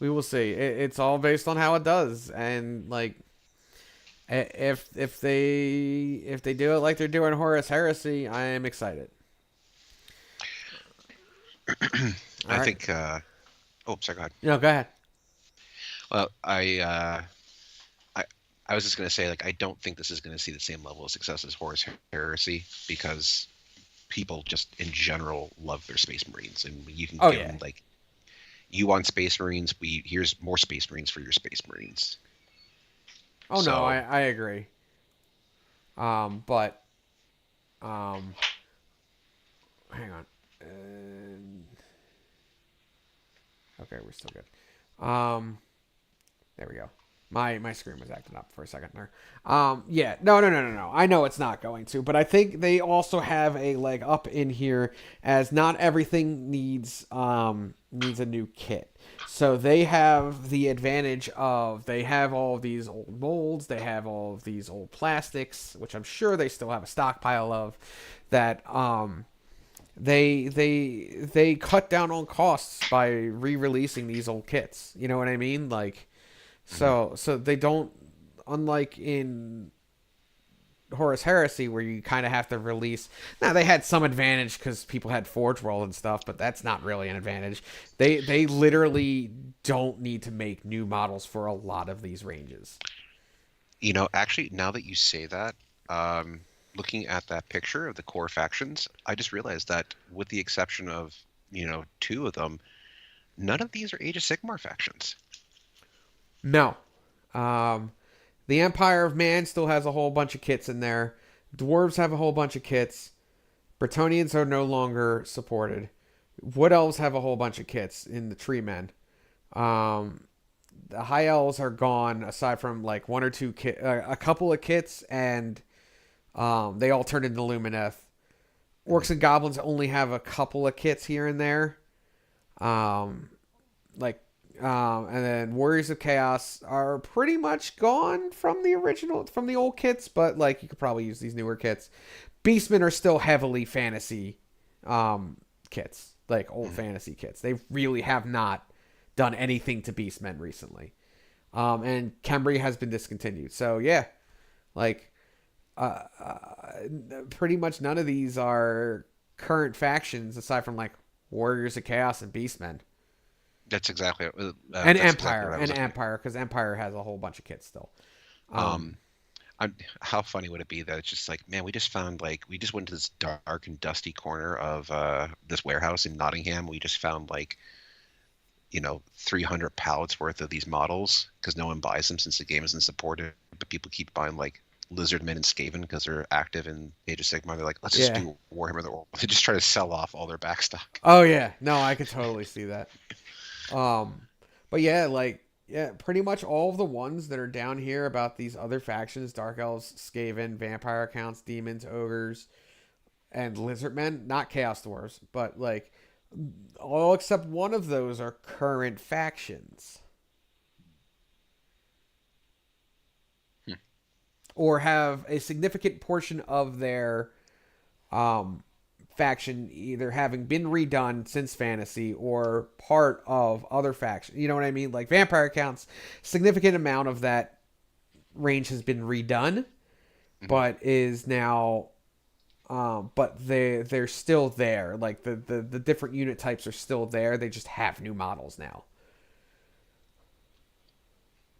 We will see. It's all based on how it does, and like if they do it like they're doing Horus Heresy, I am excited. All I right, think. Oh, sorry. Go ahead. go ahead. Well, I I was just gonna say like I don't think this is gonna see the same level of success as Horus Heresy because people just in general love their Space Marines, and you can Oh give yeah. them like you want Space Marines. Here's more Space Marines for your Space Marines. Oh no, I So I agree. But um, hang on. Okay, we're still good. There we go. My screen was acting up for a second there. Yeah, no. I know it's not going to, but I think they also have a leg up in here as not everything needs a new kit. So they have the advantage of they have all of these old molds, they have all of these old plastics, which I'm sure they still have a stockpile of that they cut down on costs by re-releasing these old kits. You know what I mean? Like mhm. so they don't, unlike in Horus Heresy where you kind of have to release. Now they had some advantage because people had Forge World and stuff, but that's not really an advantage. They literally don't need to make new models for a lot of these ranges. Actually, now that you say that, looking at that picture of the core factions, I just realized that with the exception of two of them, none of these are Age of Sigmar factions. No, um, the Empire of Man still has a whole bunch of kits in there. Dwarves have a whole bunch of kits. Bretonians are no longer supported. Wood Elves have a whole bunch of kits in the Tree Men. Um, the High Elves are gone aside from like one or two a couple of kits, and they all turned into Lumineth. Mhm. Orcs and Goblins only have a couple of kits here and there. Um, like and then Warriors of Chaos are pretty much gone from the old kits, but like you could probably use these newer kits. Beastmen are still heavily fantasy kits, like old Mhm. fantasy kits. They really have not done anything to Beastmen recently. And Khemri has been discontinued. So yeah, like pretty much none of these are current factions aside from like Warriors of Chaos and Beastmen. That's exactly And that's exactly Empire, what I was looking at. because Empire has a whole bunch of kits still. Um, Um, how funny would it be that it's just like, man, we just went to this dark and dusty corner of this warehouse in Nottingham. We just found like 300 pallets worth of these models because no one buys them since the game isn't supported. But people keep buying like Lizardmen and Skaven because they're active in Age of Sigmar. They're like, let's just yeah. do Warhammer the World. They just try to sell off all their backstock. Oh yeah. No, I could totally see that. Um, but yeah, like yeah, pretty much all of the ones that are down here about these other factions: Dark Elves, Skaven, Vampire accounts, Demons, Ogres, and Lizardmen. Not Chaos Dwarves, but like all except one of those are current factions Hmm. or have a significant portion of their um, faction either having been redone since fantasy or part of other factions. You know what I mean? Like vampire counts, significant amount of that range has been redone, Mhm. but is now but they're still there. Like the different unit types are still there. They just have new models now.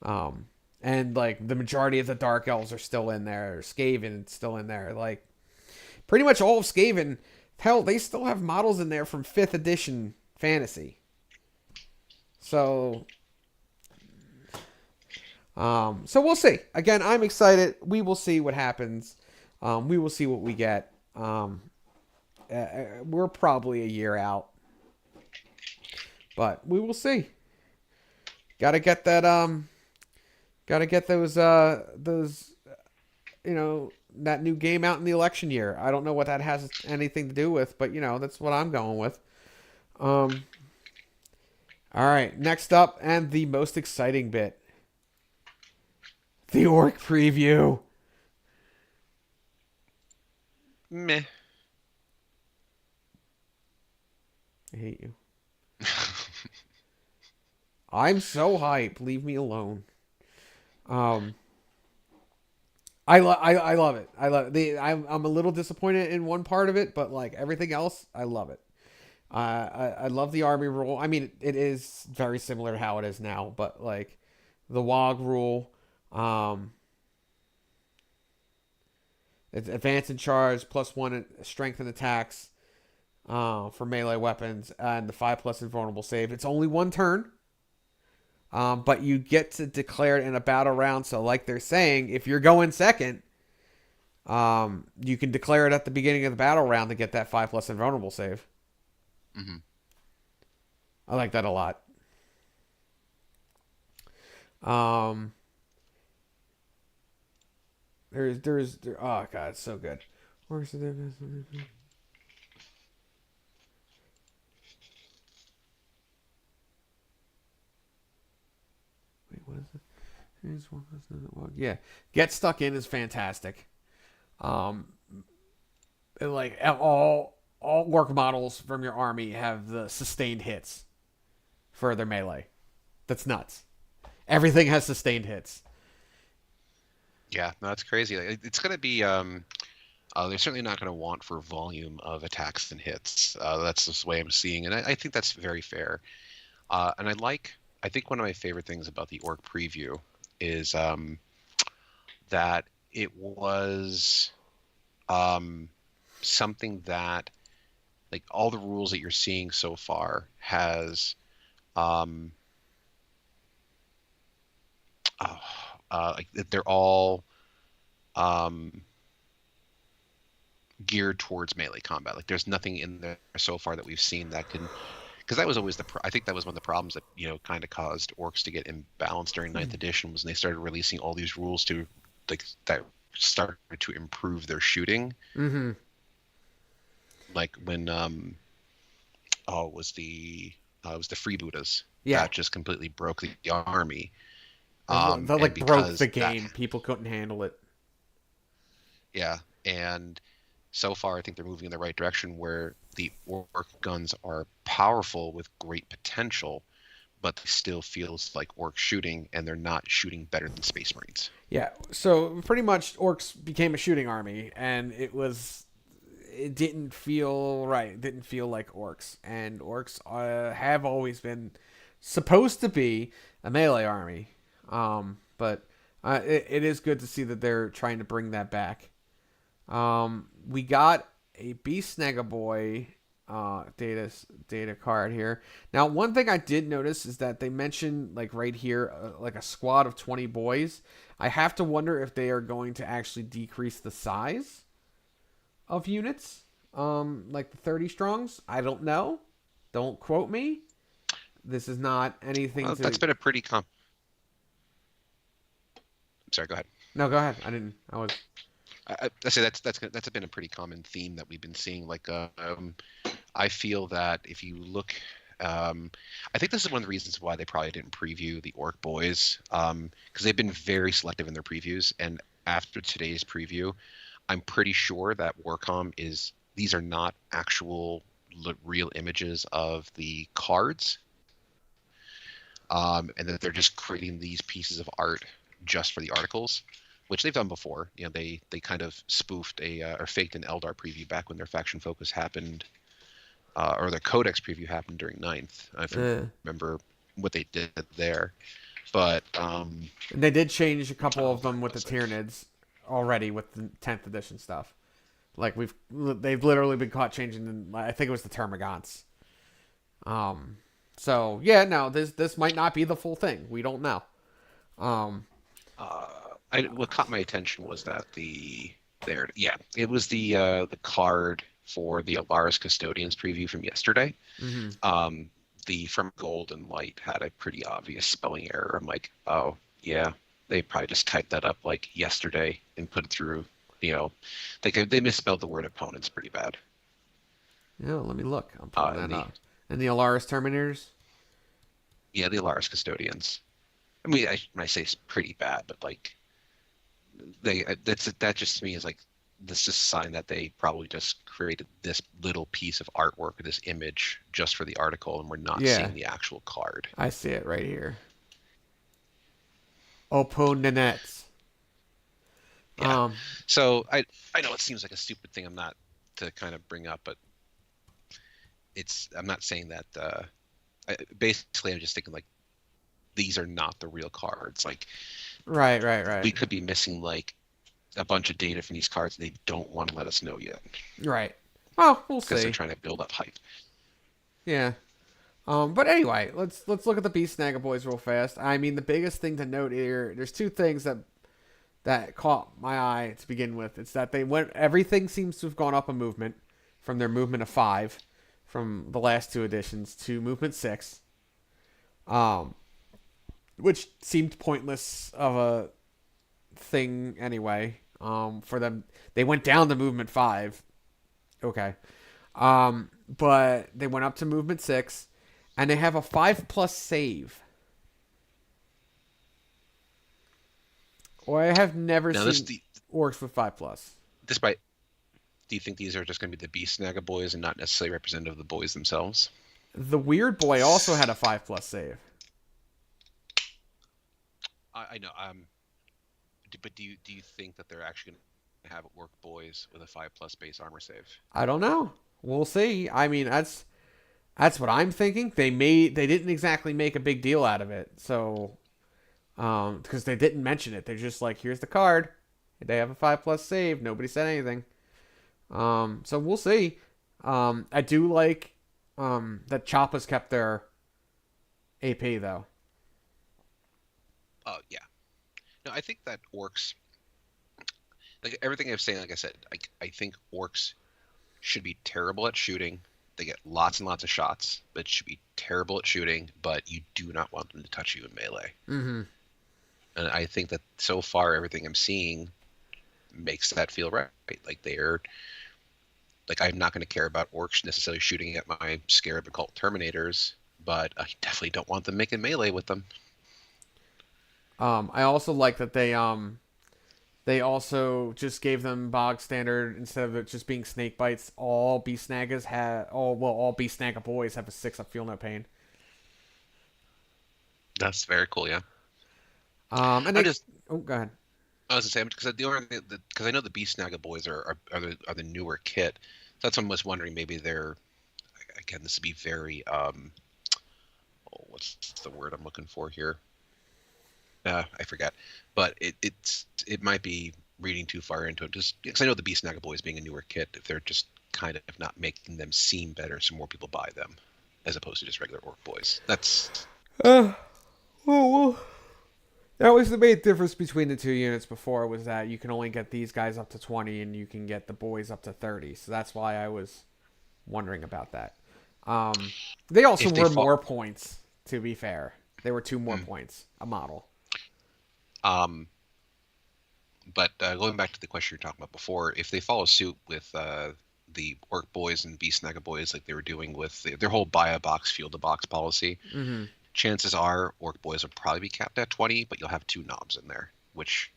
Um and like the majority of the Dark Elves are still in there. Skaven's still in there. Like pretty much all of Skaven. Hell, they still have models in there from 5th edition Fantasy. So, so we'll see. Again, I'm excited. We will see what happens. We will see what we get. We're probably a year out, but we will see. Got to get that. Got to get those. That new game out in the election year. I don't know what that has anything to do with, but that's what I'm going with. All right, next up, and the most exciting bit. The orc preview. Meh. I hate you. I'm so hyped. Leave me alone. I love it. I'm a little disappointed in one part of it, but like everything else, I love it. I love the army rule. I mean, it is very similar to how it is now, but like the WOG rule, it's advance and charge +1 strength and attacks for melee weapons, and the 5+ invulnerable save. It's only one turn, but you get to declare it in a battle round. So, like they're saying, if you're going second, you can declare it at the beginning of the battle round to get that 5+ invulnerable save. Mm-hmm. I like that a lot. Oh god, it's so good. Wait, what is it? Yeah, Get Stuck In is fantastic. Like all work models from your army have the sustained hits for their melee. That's nuts. Everything has sustained hits. Yeah, no, that's crazy. It's going to be. They're certainly not going to want for volume of attacks and hits. That's just the way I'm seeing, and I think that's very fair. And I think one of my favorite things about the Orc preview is that it was something that, like, all the rules that you're seeing so far has like they're all geared towards melee combat. Like there's nothing in there so far that we've seen that can, because that was always I think that was one of the problems that kind of caused orcs to get imbalanced during ninth edition, was when they started releasing all these rules to like that started to improve their shooting. Mm-hmm. Like when it was the freebooters Yeah, that just completely broke the army. that like broke the game. People couldn't handle it. Yeah, and so far I think they're moving in the right direction, where the orc guns are powerful with great potential, but they still feels like orc shooting, and they're not shooting better than Space Marines. Yeah, so pretty much orcs became a shooting army, and it didn't feel right. It didn't feel like orcs, and orcs have always been supposed to be a melee army. But it is good to see that they're trying to bring that back. We got a Beast Boy data card here. Now, one thing I did notice is that they mentioned, like right here, like a squad of 20 boys. I have to wonder if they are going to actually decrease the size of units, like the 30 strongs. I don't know. Don't quote me. This is not anything. That's been a pretty Sorry, go ahead. No, go ahead. I didn't. I was. I say that's been a pretty common theme that we've been seeing. Like, I feel that if you look, I think this is one of the reasons why they probably didn't preview the Orc Boys, because they've been very selective in their previews. And after today's preview, I'm pretty sure that Warcom these are not actual real images of the cards, and that they're just creating these pieces of art just for the articles, which they've done before. They kind of spoofed or faked an Eldar preview back when their faction focus happened, or their Codex preview happened during 9th. If you remember what they did there. But And they did change a couple of them with the Tyranids already with the 10th edition stuff. Like they've literally been caught changing. I think it was the Termagants. So yeah, no, this might not be the full thing. We don't know. Um, uh, what caught my attention was that it was the card for the Alaris Custodians preview from yesterday. mm-hmm. The From Gold and Light had a pretty obvious spelling error. I'm like, oh yeah, they probably just typed that up like yesterday and put it through. They misspelled the word opponents pretty bad. Yeah, let me look. I'm pulling that And up. And the Alaris Terminators. the Alaris Custodians. I mean, when I say it's pretty bad, but like that just to me is like this just a sign that they probably just created this little piece of artwork, this image, just for the article, and we're not seeing the actual card. I see it right here. Opponents. Yeah. So I know it seems like a stupid thing I'm not to kind of bring up, but I'm not saying that. Basically, I'm just thinking like these are not the real cards. Like, right. We could be missing like a bunch of data from these cards and they don't want to let us know yet. Right. Oh, we'll see. Because they're trying to build up hype. Yeah. But anyway, let's look at the Beast Snagger Boys real fast. I mean, the biggest thing to note here, there's two things that caught my eye to begin with. It's that everything seems to have gone up a movement from their movement of 5 from the last 2 editions to movement 6. Which seemed pointless of a thing anyway. For them, they went down to movement 5. Okay. But they went up to movement 6, and they have a 5+ save. Or I have never seen orcs with 5+. Despite, do you think these are just going to be the Beast Snagger boys and not necessarily representative of the boys themselves? The Weird Boy also had a 5+ save. I know. But do you think that they're actually going to have orc boys with a 5+ base armor save? I don't know. We'll see. I mean, that's what I'm thinking. They didn't exactly make a big deal out of it, so because they didn't mention it. They're just like, here's the card. They have a 5+ save. Nobody said anything. So we'll see. I do like that Choppa's kept their AP though. Oh yeah. No, I think that orcs, like everything I've saying, like I said, I think orcs should be terrible at shooting. They get lots and lots of shots, but should be terrible at shooting. But you do not want them to touch you in melee. Mm-hmm. And I think that so far everything I'm seeing makes that feel right. Like I'm not going to care about orcs necessarily shooting at my Scarab Occult Terminators, but I definitely don't want them making melee with them. I also like that they also just gave them bog standard instead of it just being snake bites. All Beast Snaggers all Beast Snagger boys have a 6 up Feel No Pain. That's very cool, yeah. And go ahead. I was gonna say because I know the Beast Snagger boys are the newer kit. So that's what I was wondering. Maybe they're again. This would be very what's the word I'm looking for here? I forget. But it might be reading too far into it. Just because I know the Beast Snagger boys being a newer kit, if they're just kind of not making them seem better, so more people buy them, as opposed to just regular orc boys. That's. Well, that was the main difference between the 2 units before, was that you can only get these guys up to 20 and you can get the boys up to 30. So that's why I was wondering about that. They also were more points, to be fair. They were 2 more points a model. But going back to the question you were talking about before, if they follow suit with the orc boys and Beast Snagger boys like they were doing with their whole buy a box, field a box policy, chances are orc boys will probably be capped at 20, but you'll have 2 knobs in there, which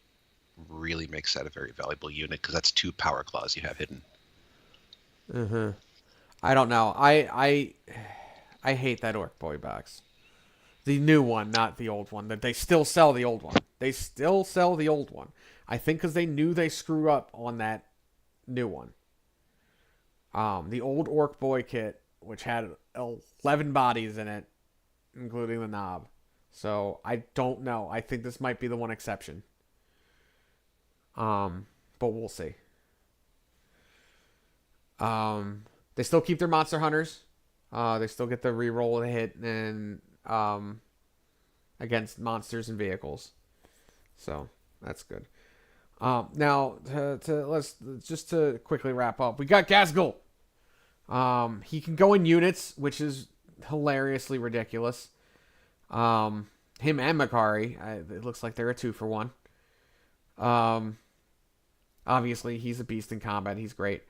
really makes that a very valuable unit because that's 2 power claws you have hidden. I don't know. I hate that orc boy box. The new one, not the old one. That they still sell the old one. They still sell the old one. I think because they knew they screw up on that new one. The old orc boy kit, which had 11 bodies in it, including the knob, So I don't know. I think this might be the one exception. But we'll see. They still keep their monster hunters. They still get the reroll of the hit and against monsters and vehicles. So that's good. Now let's just to quickly wrap up. We got Gazgul. He can go in units, which is hilariously ridiculous. Him and Makari, it looks like they're a 2-for-1. Obviously he's a beast in combat. He's great,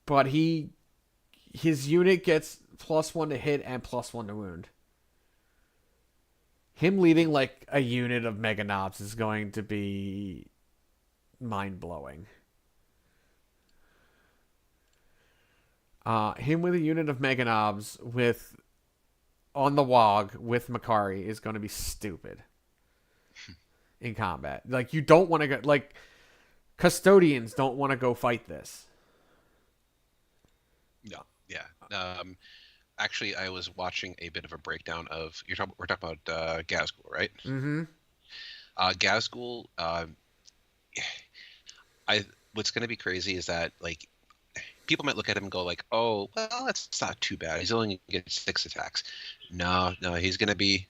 but his unit gets +1 to hit and +1 to wound. Him leading like a unit of Mega Knobs is going to be mind-blowing. Him with a unit of Mega Knobs with on the Wog with Makari is going to be stupid in combat. Like, you don't want to go, like, custodians don't want to go fight this. No, yeah. Actually, I was watching a bit of a breakdown of we're talking about Gazgul, right? Mm-hmm. Gazgul. What's going to be crazy is that, like, people might look at him and go like, "Oh, well, that's not too bad. He's only going to get 6 attacks." No, he's going to be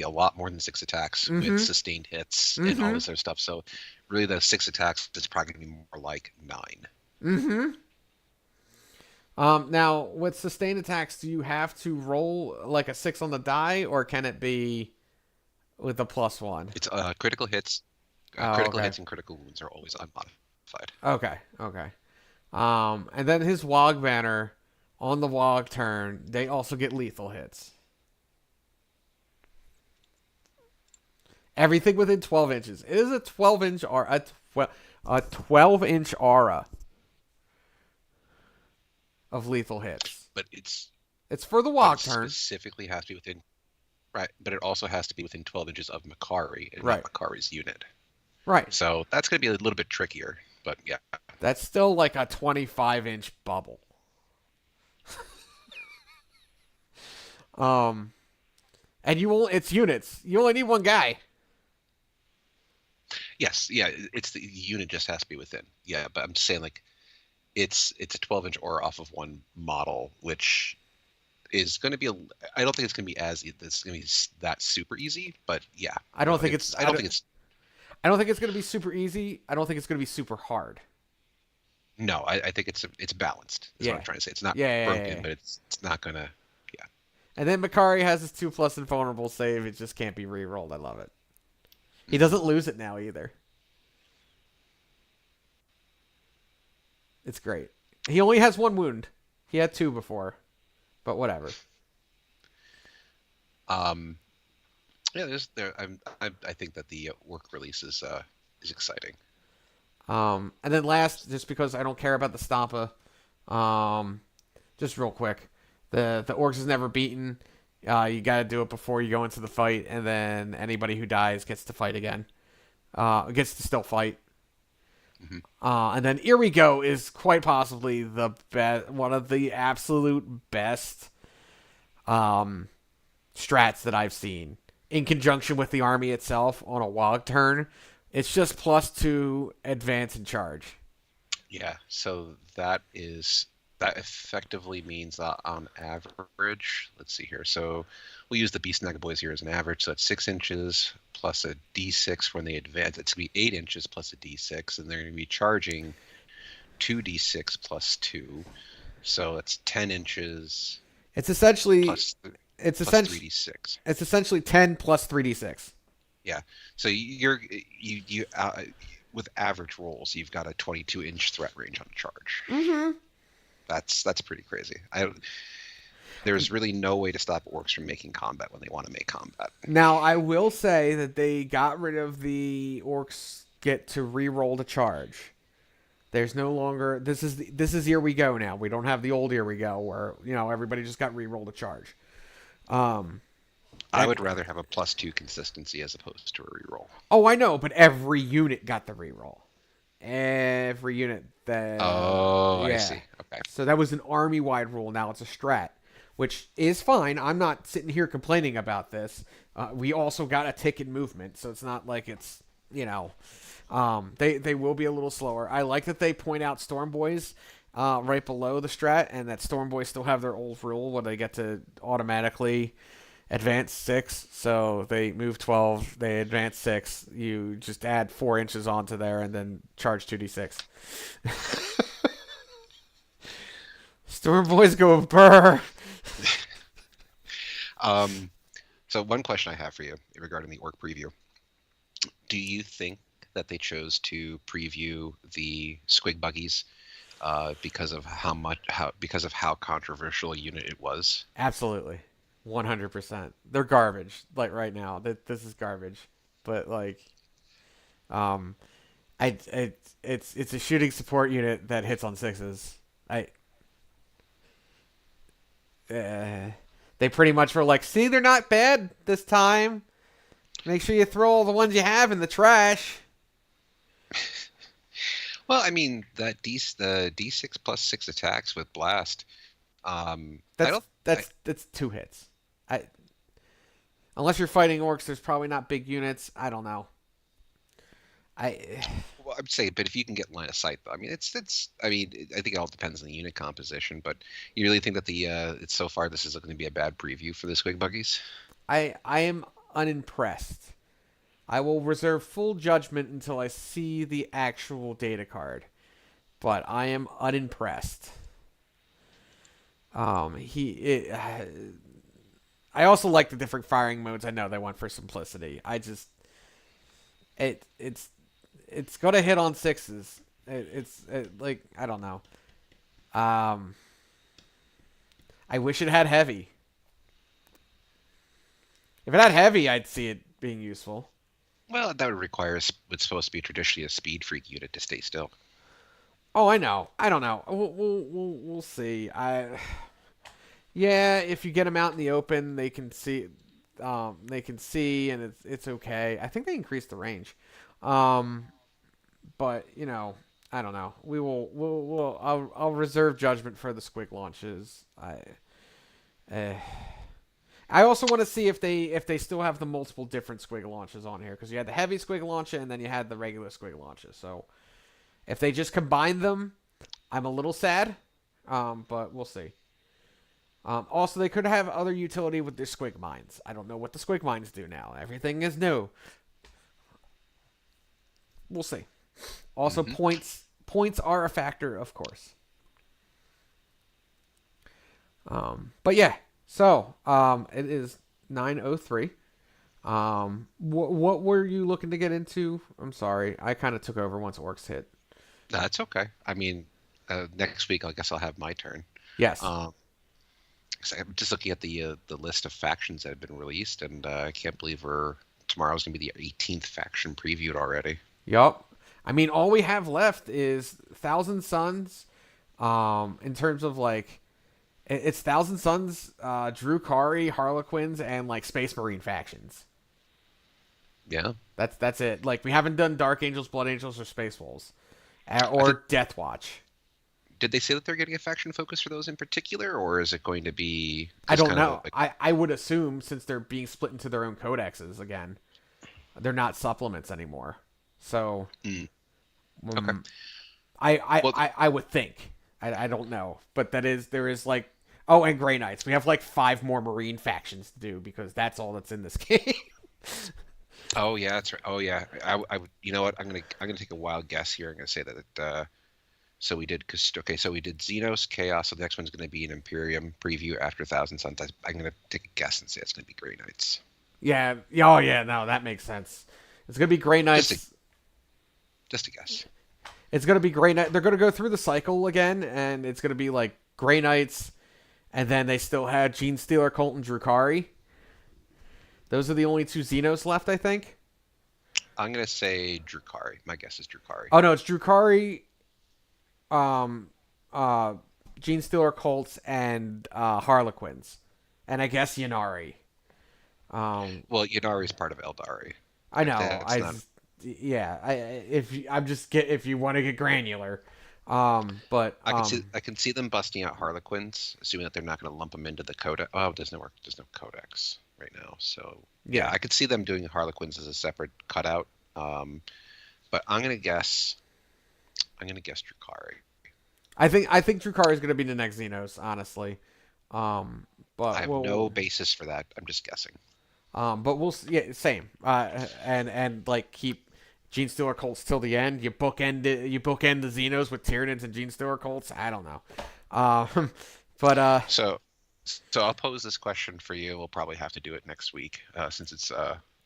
a lot more than 6 attacks with sustained hits and all this other stuff. So, really, the 6 attacks is probably going to be more like 9. Mm-hmm. Now, with sustained attacks, do you have to roll like a 6 on the die, or can it be with a +1? It's critical hits. Critical hits and critical wounds are always unmodified. Okay. And then his Wog banner on the Wog turn, they also get lethal hits. Everything within 12 inches. It is a 12-inch or a 12-inch aura of lethal hits. But it's for the Wog turn. Specifically has to be within, right? But it also has to be within 12 inches of Makari and right. not Makari's unit. Right. So that's going to be a little bit trickier, but yeah. That's still like a 25-inch bubble. And it's units. You only need one guy. Yes, yeah, it's the unit just has to be within. Yeah, but I'm just saying, like, it's a 12-inch aura off of one model, which is going to be I don't think it's going to be it's going to be that super easy, but yeah. I don't think it's going to be super easy. I don't think it's going to be super hard. No, I think it's balanced. That's what I'm trying to say. It's not broken, but it's not going to, yeah. And then Makari has his 2+ invulnerable save. It just can't be re-rolled. I love it. He doesn't lose it now either. It's great. He only has 1 wound. He had 2 before, but whatever. Yeah, I think that the work release is exciting. And then last, just because I don't care about the Stampa, just real quick, the Orcs is never beaten. You got to do it before you go into the fight, and then anybody who dies gets to fight again. Gets to still fight. Mm-hmm. And then Here We Go is quite possibly the best, one of the absolute best strats that I've seen. In conjunction with the army itself on a Wog turn, it's just +2 advance and charge. Yeah, so that effectively means that on average, let's see here. So we'll use the Beast Naga Boys here as an average. So that's 6 inches plus a D6 when they advance. It's going to be 8 inches plus a D6, and they're going to be charging 2D6 plus 2. So that's 10 inches. It's essentially plus 3D6. It's essentially 10 plus 3D6. Yeah. So you with average rolls, you've got a 22-inch threat range on a charge. Mm-hmm. That's pretty crazy. There's really no way to stop orcs from making combat when they want to make combat. Now, I will say that they got rid of the orcs get to re-roll the charge. There's no longer this is Here We Go now. We don't have the old Here We Go where everybody just got re-roll the charge. I would rather have a +2 consistency as opposed to a reroll. Oh, I know, but every unit got the reroll. Every unit that. Oh, yeah. I see. Okay. So that was an army-wide rule. Now it's a strat. which is fine. I'm not sitting here complaining about this. We also got a tick in movement, so it's not like it's, they will be a little slower. I like that they point out Storm Boys right below the strat, and that Storm Boys still have their old rule where they get to automatically advance 6. So they move 12, they advance 6. You just add 4 inches onto there and then charge 2d6. Storm Boys go burr. So one question I have for you regarding the orc preview. Do you think that they chose to preview the squig buggies because of how controversial a unit it was? Absolutely. 100%. They're garbage. Like right now, this is garbage. But like, um, it's a shooting support unit that hits on 6s. They pretty much were like, see, they're not bad this time. Make sure you throw all the ones you have in the trash. Well, I mean the D6 plus 6 attacks with blast. That's 2 hits. Unless you're fighting orcs, there's probably not big units. I don't know. Well, I'd say, but if you can get line of sight, though, I mean, I mean, I think it all depends on the unit composition. But you really think that it's so far this is going to be a bad preview for the squig buggies? I am unimpressed. I will reserve full judgment until I see the actual data card, but I am unimpressed. I also like the different firing modes. I know they went for simplicity. It's gonna hit on 6s. Like, I don't know. I wish it had heavy. If it had heavy, I'd see it being useful. Well, that would require what's supposed to be traditionally a speed freak unit to stay still. Oh, I know. I don't know. We'll see. Yeah, if you get them out in the open, they can see. They can see, and it's okay. I think they increased the range. But I don't know. I'll reserve judgment for the squig launches. I also want to see if they still have the multiple different squig launches on here, because you had the heavy squig launcher and then you had the regular squig launches. So if they just combine them, I'm a little sad. But we'll see. Also, they could have other utility with their squig mines. I don't know what the squig mines do now. Everything is new. We'll see. Also, points are a factor, of course. But yeah, so it is 9:03. What were you looking to get into? I'm sorry, I kind of took over once orcs hit. That's okay. I mean, next week I guess I'll have my turn. Yes. I'm just looking at the list of factions that have been released, and I can't believe tomorrow's gonna be the 18th faction previewed already. Yup. I mean, all we have left is Thousand Suns. In terms of like, it's Thousand Suns, Drukhari, Harlequins, and like Space Marine factions. Yeah. That's it. Like, we haven't done Dark Angels, Blood Angels, or Space Wolves, or Death Watch. Did they say that they're getting a faction focus for those in particular, or is it going to be? I don't know. I would assume, since they're being split into their own codexes again, they're not supplements anymore. So, okay. I would think. I don't know, but there is like, oh, and Grey Knights. We have like 5 more Marine factions to do, because that's all that's in this game. Oh yeah, that's right. Oh yeah, I you know what? I'm gonna take a wild guess here. I'm gonna say that so we did Xenos Chaos. So the next one's gonna be an Imperium preview after Thousand Suns. I'm gonna take a guess and say it's gonna be Grey Knights. Yeah. Oh yeah. No, that makes sense. It's gonna be Grey Knights. Just a guess. It's gonna be Grey Knight. They're gonna go through the cycle again, and it's gonna be like Grey Knights, and then they still had Gene Stealer, Colt, and Drukhari. Those are the only 2 Xenos left, I think. I'm gonna say Drukhari. My guess is Drukhari. Oh no, it's Drukhari, Gene Stealer, Colts, and Harlequins, and I guess Yanari. Well, Yanari is part of Eldari. I know. If you want to get granular, But I can see them busting out Harlequins, assuming that they're not going to lump them into the codex. Oh, there's no codex right now. So yeah, yeah, I could see them doing Harlequins as a separate cutout. But I'm gonna guess Drukari. I think Drukari is going to be the next Xenos, honestly. Um, I but have no basis for that. I'm just guessing. yeah, same. And like keep Gene Stealer Colts till the end. You bookend the Xenos with Tyranids and Gene Stealer Colts. I don't know. Um, but So, so I'll pose this question for you. We'll probably have to do it next week since it's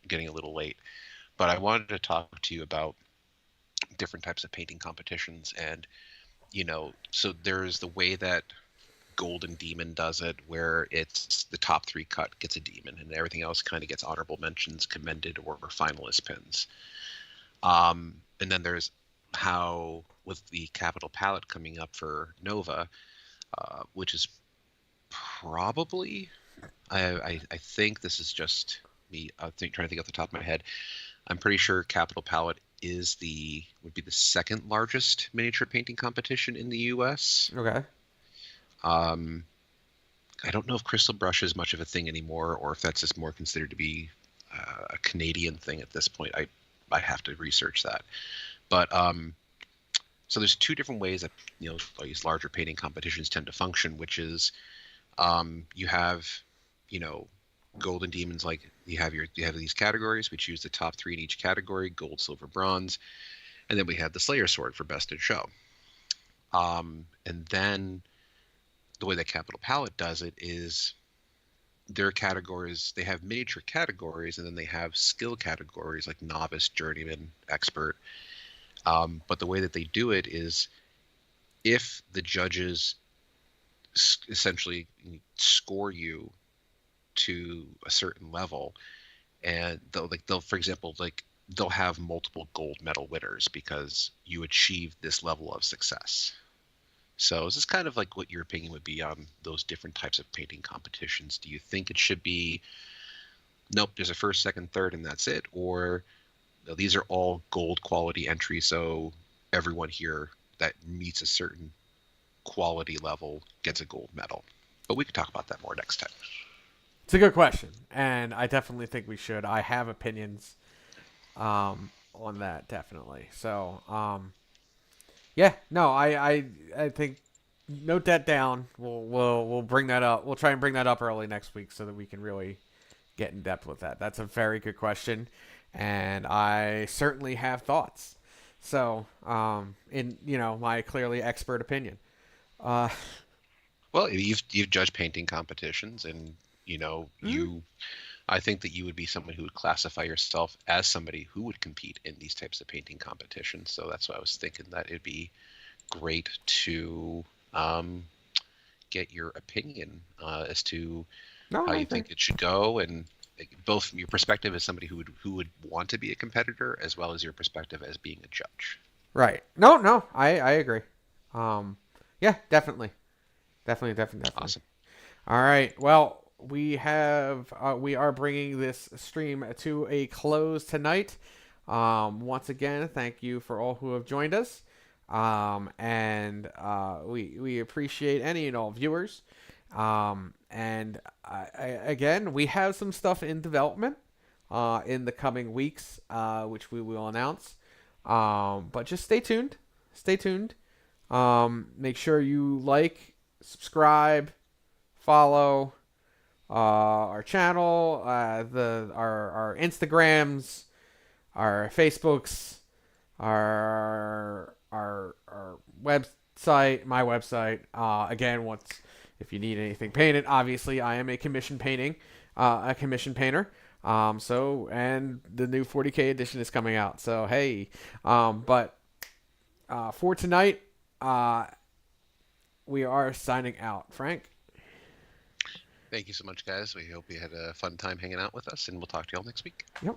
getting a little late. But I wanted to talk to you about different types of painting competitions, and so there's the way that Golden Demon does it, where it's the top three cut gets a demon, and everything else kind of gets honorable mentions, commended, or finalist pins. And then there's how with the Capital Palette coming up for Nova, which is probably I think this is just me. Trying to think off the top of my head. I'm pretty sure Capital Palette would be the second largest miniature painting competition in the U.S. okay. Um, I don't know if Crystal Brush is much of a thing anymore, or if that's just more considered to be a Canadian thing at this point. I have to research that. But so there's two different ways that these larger painting competitions tend to function, which is you have golden demons, like you have these categories. We choose the top three in each category: gold, silver, bronze, and then we have the Slayer Sword for best in show. And then the way that Capital Palette does it is their categories. They have miniature categories, and then they have skill categories like novice, journeyman, expert. But the way that they do it is if the judges essentially score you to a certain level, and they'll for example, like they'll have multiple gold medal winners because you achieved this level of success. So this is kind of like what your opinion would be on those different types of painting competitions. Do you think it should be, nope, there's a first, second, third, and that's it? Or no, these are all gold quality entries, so everyone here that meets a certain quality level gets a gold medal? But we could talk about that more next time. It's a good question, and I definitely think we should. I have opinions on that, definitely. So, yeah, no, I think note that down. We'll bring that up. We'll try and bring that up early next week so that we can really get in depth with that. That's a very good question, and I certainly have thoughts. So, in my clearly expert opinion. Uh, Well, you've judged painting competitions, and mm, you. I think that you would be someone who would classify yourself as somebody who would compete in these types of painting competitions. So that's why I was thinking that it'd be great to get your opinion as to no, how I you think think it should go, and like, both from your perspective as somebody who would want to be a competitor, as well as your perspective as being a judge. right. No, no, I agree. Um, yeah, definitely, definitely. Awesome. All right. Well, we are bringing this stream to a close tonight. Once again, thank you for all who have joined us. And we appreciate any and all viewers. And again, we have some stuff in development in the coming weeks, which we will announce. But just stay tuned. Stay tuned. Make sure you like, subscribe, follow our channel, our Instagrams, our Facebooks, our website, my website. Again, once if you need anything painted, obviously I am a commission painter. And the new 40K edition is coming out. So hey, but for tonight, we are signing out. Frank. Thank you so much, guys. We hope you had a fun time hanging out with us, and we'll talk to you all next week. Yep.